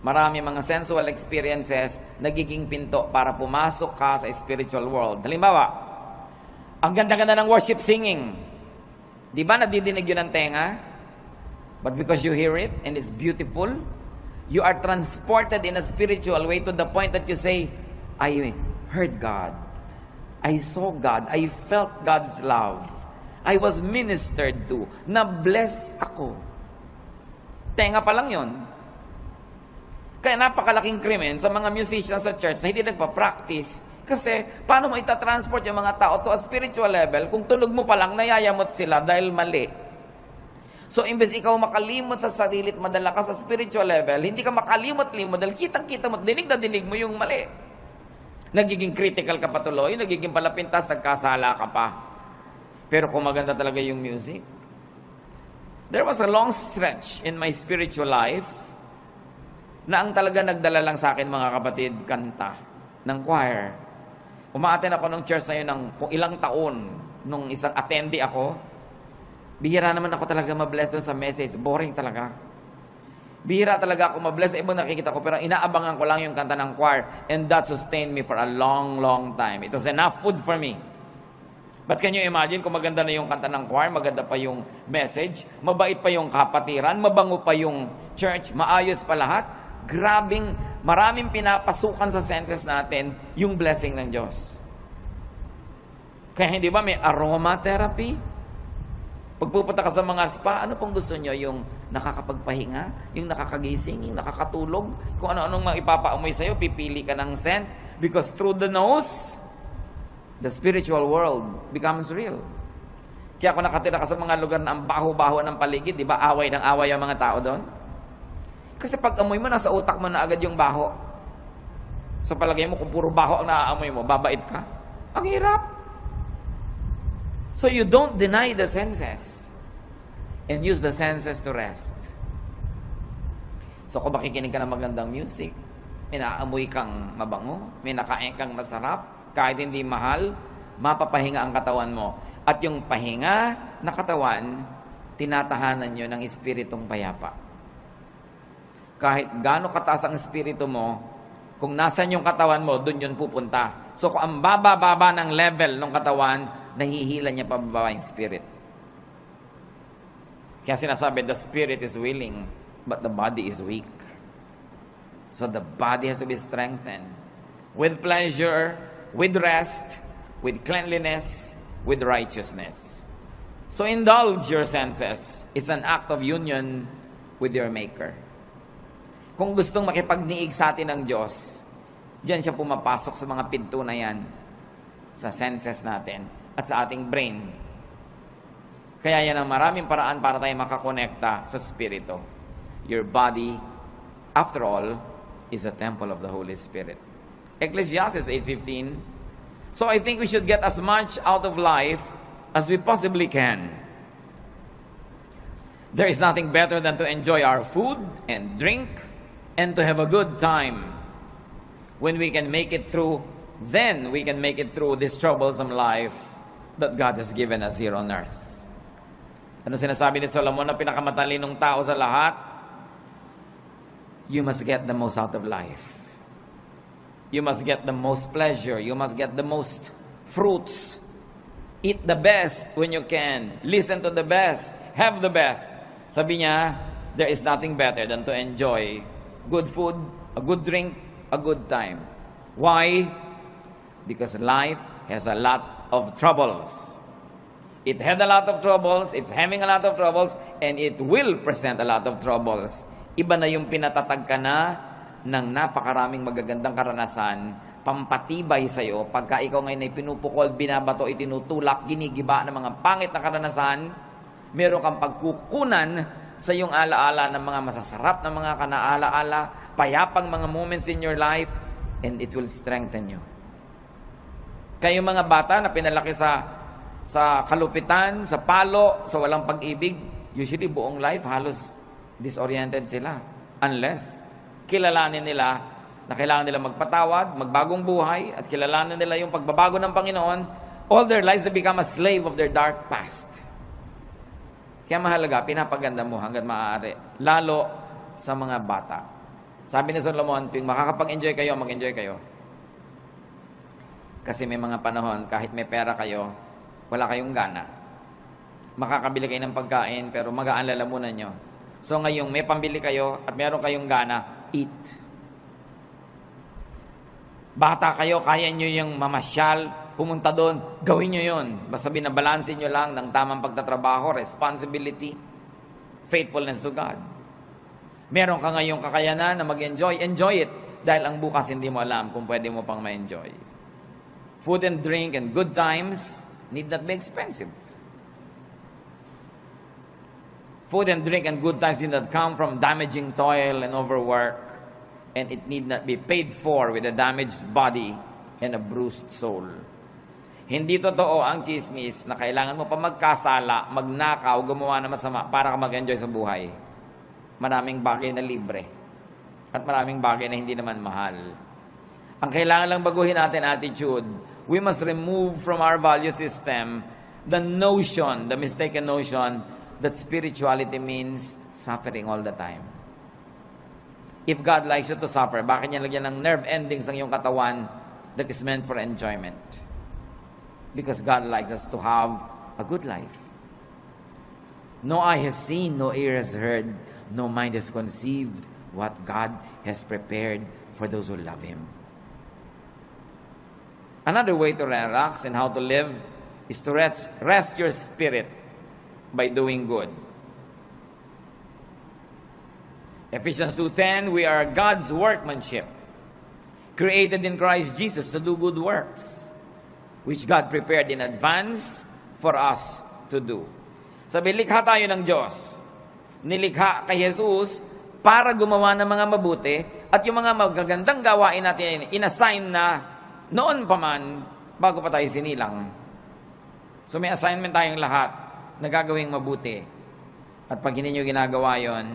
Marami mga sensual experiences nagiging pinto para pumasok ka sa spiritual world. Halimbawa, ang ganda-ganda ng worship singing. Di ba nadidinig yun ng tenga? But because you hear it and it's beautiful, you are transported in a spiritual way to the point that you say, I heard God. I saw God. I felt God's love. I was ministered to. Na-bless ako. Tenga pa lang yun. Kaya napakalaking krimen sa mga musicians sa church na hindi nagpa-practice. Kasi, paano mo itatransport yung mga tao to a spiritual level kung tunog mo pa lang, nayayamot sila dahil mali. So, imbes ikaw makalimot sa sarili at madala ka sa spiritual level, hindi ka makalimot-limot dahil kitang-kita mo, dinig na dinig mo yung mali. Nagiging critical ka patuloy, nagiging palapintas, nagkasala ka pa. Pero kung maganda talaga yung music. There was a long stretch in my spiritual life na ang talaga nagdala lang sa akin, mga kapatid, kanta ng choir. Umaaten ako ng church na yun ng kung ilang taon, nung isang attendee ako. Bihira naman ako talaga mabless doon sa message. Boring talaga. Bihira talaga ako mabless sa ibang nakikita ko, pero inaabangan ko lang yung kanta ng choir. And that sustained me for a long, long time. It was enough food for me. But can you imagine kung maganda na yung kanta ng choir, maganda pa yung message, mabait pa yung kapatiran, mabango pa yung church, maayos pa lahat? Maraming pinapasukan sa senses natin yung blessing ng Diyos. Kaya hindi ba may aromatherapy? Pagpupunta ka sa mga spa, ano pong gusto nyo? Yung nakakapagpahinga, yung nakakagising, yung nakakatulog, kung ano-anong maipapaamoy sa'yo, pipili ka ng scent. Because through the nose, the spiritual world becomes real. Kaya kung nakatira ka sa mga lugar na ang baho-baho ng paligid, di ba away ng away ang mga tao doon? Kasi pag amoy mo, nasa utak mo na agad yung baho. Sa palagay mo, kung puro baho ang naaamoy mo, babait ka? Ang hirap. So you don't deny the senses and use the senses to rest. So kung makikinig ka ng magandang music, may naaamoy kang mabango, may nakain kang masarap, kahit hindi mahal, mapapahinga ang katawan mo. At yung pahinga na katawan, tinatahanan nyo ng espiritong payapa. Kahit gaano kataas ang espiritu mo, kung nasan yung katawan mo, dun yun pupunta. So kung ang baba-baba ng level ng katawan, nahihila niya pababa yung spirit. Kaya sinasabi, the spirit is willing, but the body is weak. So the body has to be strengthened. With pleasure, with rest, with cleanliness, with righteousness. So indulge your senses. It's an act of union with your Maker. Kung gustong makipagniig sa atin ng Diyos, diyan siya pumapasok sa mga pinto na yan, sa senses natin, at sa ating brain. Kaya yan ang maraming paraan para tayo makakonekta sa Spirito. Your body, after all, is a temple of the Holy Spirit. Ecclesiastes 8:15. So I think we should get as much out of life as we possibly can. There is nothing better than to enjoy our food and drink and to have a good time. When we can make it through, then we can make it through this troublesome life that God has given us here on earth. Ano sinasabi ni Solomon na pinakamatalinong tao sa lahat? You must get the most out of life. You must get the most pleasure. You must get the most fruits. Eat the best when you can. Listen to the best. Have the best. Sabi niya, there is nothing better than to enjoy good food, a good drink, a good time. Why? Because life has a lot of troubles. It had a lot of troubles, it's having a lot of troubles, and it will present a lot of troubles. Iba na yung pinatatag ka na ng napakaraming magagandang karanasan, pampatibay sa'yo, pagka ikaw ngayon ay pinupukol, binabato, itinutulak, ginigiba ng mga pangit na karanasan, meron kang pagkukunan sa iyong alaala ng mga masasarap na mga kanaalaala, payapang mga moments in your life, and it will strengthen you. Kayo mga bata na pinalaki sa kalupitan, sa palo, sa walang pag-ibig, usually buong life halos disoriented sila. Unless kilalanin nila na kailangan nila magpatawad, magbagong buhay, at kilalanin nila yung pagbabago ng Panginoon, all their lives they become a slave of their dark past. Kaya mahalaga, pinapaganda mo hanggang maaari, lalo sa mga bata. Sabi ni Solomon, tuwing makakapag-enjoy kayo, mag-enjoy kayo. Kasi may mga panahon, kahit may pera kayo, wala kayong gana. Makakabili kayo ng pagkain, pero magaan lalamunan nyo. So ngayong may pambili kayo at meron kayong gana, eat. Bata kayo, kaya nyo yung mamasyal, pumunta doon, gawin nyo yun. Basta binabalansin nyo lang ng tamang pagtatrabaho, responsibility, faithfulness to God. Meron ka ngayong kakayanan na mag-enjoy, enjoy it. Dahil ang bukas hindi mo alam kung pwede mo pang ma-enjoy. Food and drink and good times need not be expensive. Food and drink and good times need not come from damaging toil and overwork. And it need not be paid for with a damaged body and a bruised soul. Hindi totoo ang chismis na kailangan mo pa magkasala, magnakaw, gumawa na masama para ka mag-enjoy sa buhay. Maraming bagay na libre. At maraming bagay na hindi naman mahal. Ang kailangan lang baguhin natin attitude. We must remove from our value system the notion, the mistaken notion that spirituality means suffering all the time. If God likes you to suffer, bakit niya lagyan ng nerve endings ang iyong katawan that is meant for enjoyment? Because God likes us to have a good life. No eye has seen, no ear has heard, no mind has conceived what God has prepared for those who love Him. Another way to relax and how to live is to rest your spirit by doing good. Ephesians 2:10, we are God's workmanship, created in Christ Jesus to do good works, which God prepared in advance for us to do. Sabi, likha tayo ng Diyos. Nilikha kay Jesus para gumawa ng mga mabuti at yung mga magagandang gawain natin, inassign na noon pa man, bago pa tayo sinilang. So may assignment tayong lahat na gagawing mabuti. At pag hindi nyo ginagawa yon,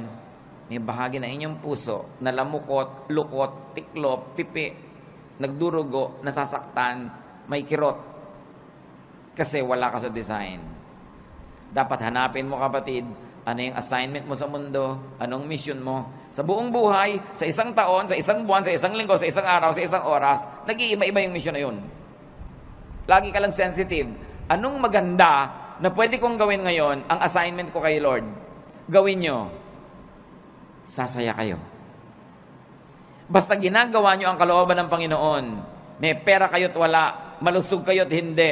may bahagi na inyong puso na lamukot, lukot, tiklop, pipi, nagdurugo, nasasaktan, may kirot. Kasi wala ka sa design. Dapat hanapin mo, kapatid, ano yung assignment mo sa mundo, anong mission mo. Sa buong buhay, sa isang taon, sa isang buwan, sa isang linggo, sa isang araw, sa isang oras, nag-iiba-iba yung mission na yun. Lagi ka lang sensitive. Anong maganda na pwede kong gawin ngayon, ang assignment ko kay Lord? Gawin nyo. Sasaya kayo. Basta ginagawa nyo ang kalooban ng Panginoon, may pera kayo't wala, malusog kayo't hindi,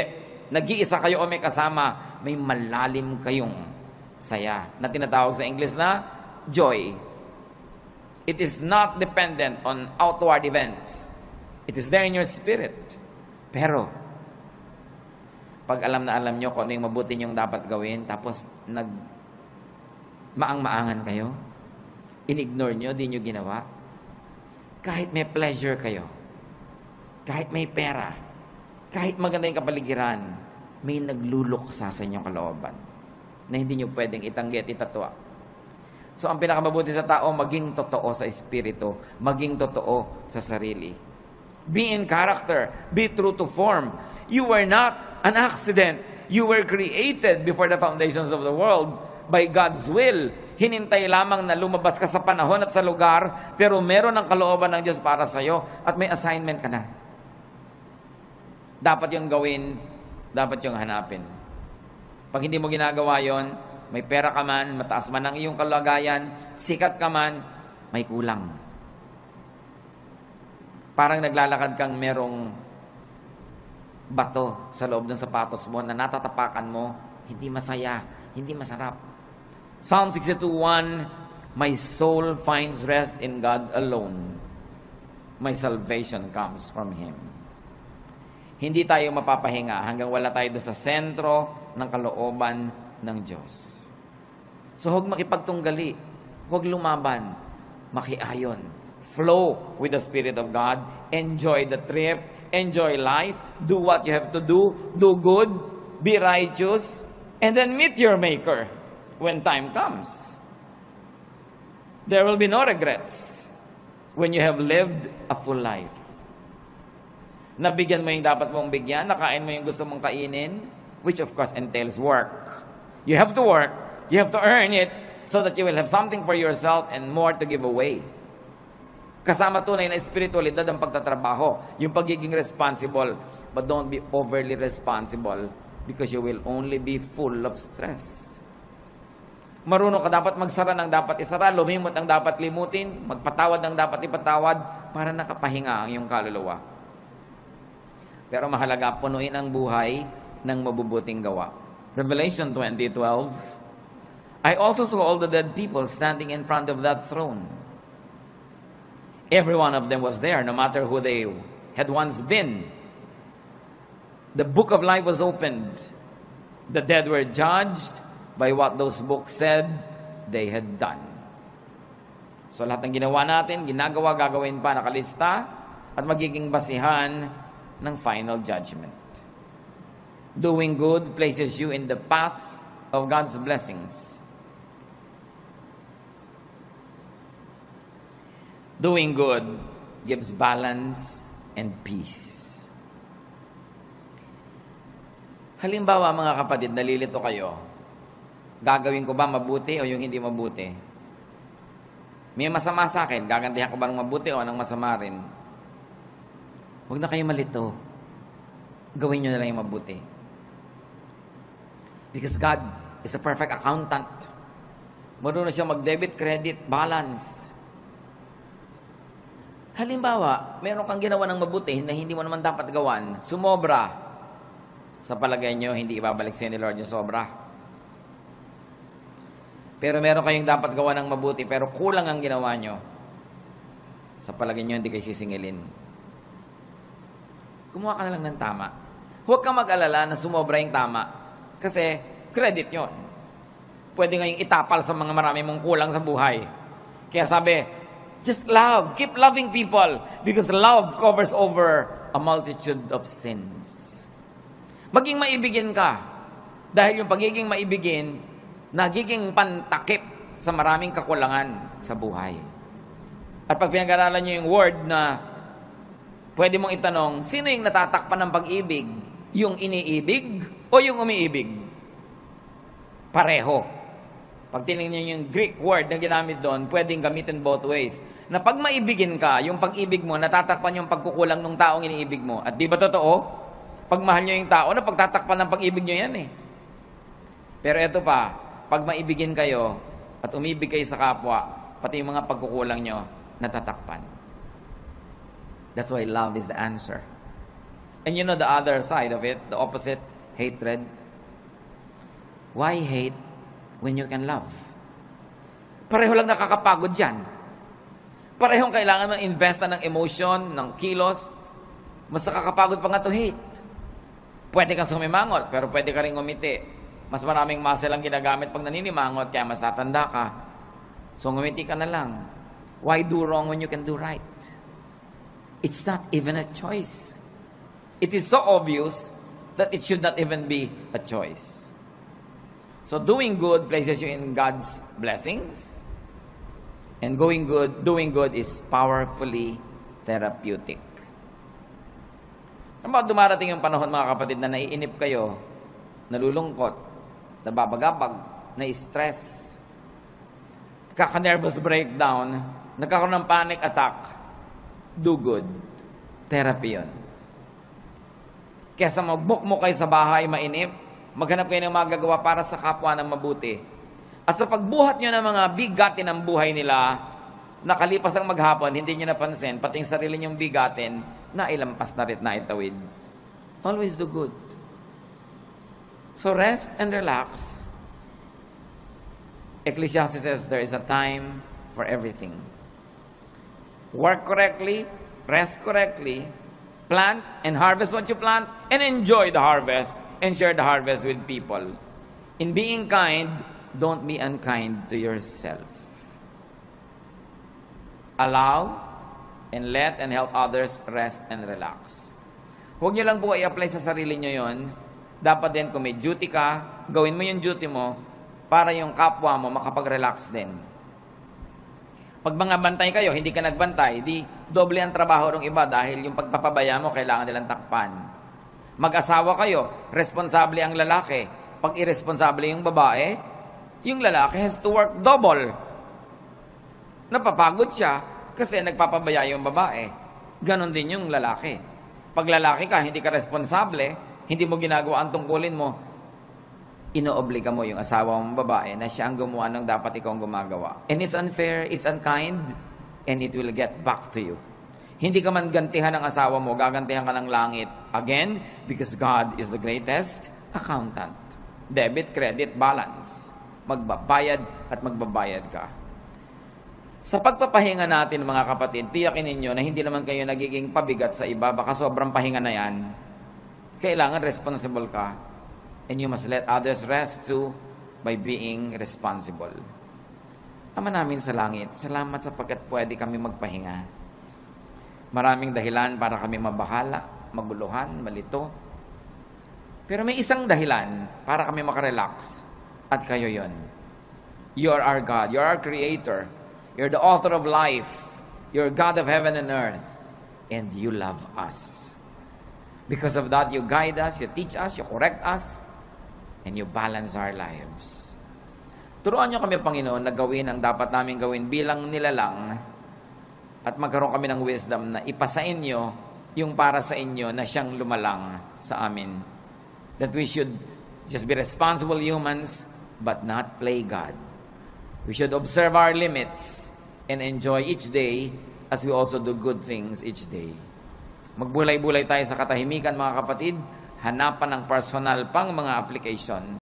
nag-iisa kayo o may kasama, may malalim kayong saya na tinatawag sa English na joy. It is not dependent on outward events. It is there in your spirit. Pero, pag alam na alam nyo kung ano yung mabuti nyong dapat gawin, tapos maang-maangan kayo, in-ignore nyo, di nyo ginawa, kahit may pleasure kayo, kahit may pera, kahit maganda yung kapaligiran, may nagluluksa sa inyong kalooban na hindi nyo pwedeng itanggi at itatwa. So, ang pinakamabuti sa tao, maging totoo sa espiritu, maging totoo sa sarili. Be in character, be true to form. You were not an accident. You were created before the foundations of the world by God's will. Hinintay lamang na lumabas ka sa panahon at sa lugar, pero meron ang kalooban ng Diyos para sa iyo at may assignment ka na. Dapat yung gawin, dapat yung hanapin. Pag hindi mo ginagawa yon, may pera ka man, mataas man ang iyong kalagayan, sikat ka man, may kulang. Parang naglalakad kang merong bato sa loob ng sapatos mo na natatapakan mo, hindi masaya, hindi masarap. Psalm 62:1, my soul finds rest in God alone. My salvation comes from Him. Hindi tayo mapapahinga hanggang wala tayo doon sa sentro ng kalooban ng Diyos. So, huwag makipagtunggali. Huwag lumaban. Makiayon. Flow with the Spirit of God. Enjoy the trip. Enjoy life. Do what you have to do. Do good. Be righteous. And then meet your Maker when time comes. There will be no regrets when you have lived a full life. Nabigyan mo yung dapat mong bigyan. Nakain mo yung gusto mong kainin. Which of course entails work. You have to work. You have to earn it so that you will have something for yourself and more to give away. Kasama tunay na espiritualidad ang pagtatrabaho, yung pagiging responsible. But don't be overly responsible because you will only be full of stress. Marunong ka dapat magsara ng dapat isara, lumimot ang dapat limutin, magpatawad ng dapat ipatawad para nakapahinga ang iyong kaluluwa. Pero mahalaga, punuin ang buhay ng mabubuting gawa. Revelation 20:12, I also saw all the dead people standing in front of that throne. Every one of them was there, no matter who they had once been. The book of life was opened. The dead were judged by what those books said they had done. So lahat ng ginawa natin, ginagawa, gagawin pa, nakalista, at magiging basihan ng final judgment. Doing good places you in the path of God's blessings. Doing good gives balance and peace. Halimbawa mga kapatid, nalilito kayo. Gagawin ko ba mabuti o yung hindi mabuti? May masama sa akin, gagantihan ko ba ng mabuti o ng masama rin? Huwag na kayo malito. Gawin nyo na lang yung mabuti. Because God is a perfect accountant. Marunong siya mag-debit, credit, balance. Halimbawa, meron kang ginawa ng mabuti na hindi mo naman dapat gawan, sumobra. Sa palagay nyo, hindi ibabalik sa ni Lord yung sobra. Pero meron kayong dapat gawa ng mabuti, pero kulang ang ginawa nyo. Sa palagay nyo, hindi kayo sisingilin. Kumuha ka na lang ng tama. Huwag kang mag-alala na sumobra yung tama. Kasi, credit yun. Pwede ngayong itapal sa mga marami mong kulang sa buhay. Kaya sabi, just love. Keep loving people. Because love covers over a multitude of sins. Maging maibigin ka. Dahil yung pagiging maibigin, nagiging pantakip sa maraming kakulangan sa buhay. At pag pinag-aralan nyo yung word na pwede mong itanong, sino yung natatakpan ng pag-ibig? Yung iniibig o yung umiibig? Pareho. Pag tinignan nyo yung Greek word na ginamit doon, pwedeng gamitin both ways. Na pag maibigin ka, yung pag-ibig mo, natatakpan yung pagkukulang ng taong iniibig mo. At di ba totoo? Pag mahal nyo yung tao, na pagtatakpan ng pag-ibig nyo yan eh. Pero eto pa, pag maibigin kayo at umibig kayo sa kapwa, pati yung mga pagkukulang nyo, natatakpan. That's why love is the answer. And you know the other side of it, the opposite, hatred. Why hate when you can love? Pareho lang nakakapagod yan. Parehong kailangan mong investa ng emotion, ng kilos. Mas nakakapagod pa nga to hate. Pwede kang sumimangot, pero pwede ka rin ngumiti. Mas maraming muscle ang ginagamit pag naninimangot, kaya mas tatanda ka. So ngumiti ka na lang. Why do wrong when you can do right? It's not even a choice. It is so obvious that it should not even be a choice. So doing good places you in God's blessings. And doing good is powerfully therapeutic. Ano ba dumarating yung panahon mga kapatid na naiinip kayo, nalulungkot, nababagabag, na-stress, kaka-nervous breakdown, nagkakaroon ng panic attack, do good. Therapy yun. Kesa magbukmo kayo sa bahay, mainip, maghanap kayo ng magagawa para sa kapwa ng mabuti. At sa pagbuhat nyo ng mga bigatin ng buhay nila, nakalipas ang maghapon, hindi nyo napansin, pati yung sarili nyong bigatin, nailampas na rin na itawid. Always do good. So rest and relax. Ecclesiastes says there is a time for everything. Work correctly, rest correctly, plant and harvest what you plant, and enjoy the harvest and share the harvest with people. In being kind, don't be unkind to yourself. Allow and let and help others rest and relax. Huwag nyo lang po i-apply sa sarili nyo yon. Dapat din kung may duty ka, gawin mo yung duty mo para yung kapwa mo makapag-relax din. Pag mga bantay kayo, hindi ka nagbantay, di doble ang trabaho ng iba dahil yung pagpapabaya mo, kailangan nilang takpan. Mag-asawa kayo, responsable ang lalaki. Pag irresponsable yung babae, yung lalaki has to work double. Napapagod siya kasi nagpapabaya yung babae. Ganon din yung lalaki. Pag lalaki ka, hindi ka responsable, hindi mo ginagawa ang tungkulin mo, inoobliga mo yung asawa mong babae na siya ang gumawa ng dapat ikaw ang gumagawa. And it's unfair, it's unkind, and it will get back to you. Hindi ka man gantihan ng asawa mo, gagantihan ka ng langit. Again, because God is the greatest accountant. Debit, credit, balance. Magbabayad at magbabayad ka. Sa pagpapahinga natin, mga kapatid, tiyakin ninyo na hindi naman kayo nagiging pabigat sa iba. Baka sobrang pahinga na yan. Kailangan responsible ka. And you must let others rest too by being responsible. Ama namin sa langit, salamat sapagkat pwede kami magpahinga. Maraming dahilan para kami mabahala, maguluhan, malito. Pero may isang dahilan para kami makarelax. At kayo yon. You are our God. You are our Creator. You're the author of life. You're God of heaven and earth. And you love us. Because of that, you guide us, you teach us, you correct us, and you balance our lives. Turuan niyo kami, Panginoon, na gawin ang dapat namin gawin bilang nilalang at magkaroon kami ng wisdom na ipasa inyo yung para sa inyo na siyang lumalang sa amin. That we should just be responsible humans but not play God. We should observe our limits and enjoy each day as we also do good things each day. Magbulay-bulay tayo sa katahimikan, mga kapatid, hanapan ng personal pang mga application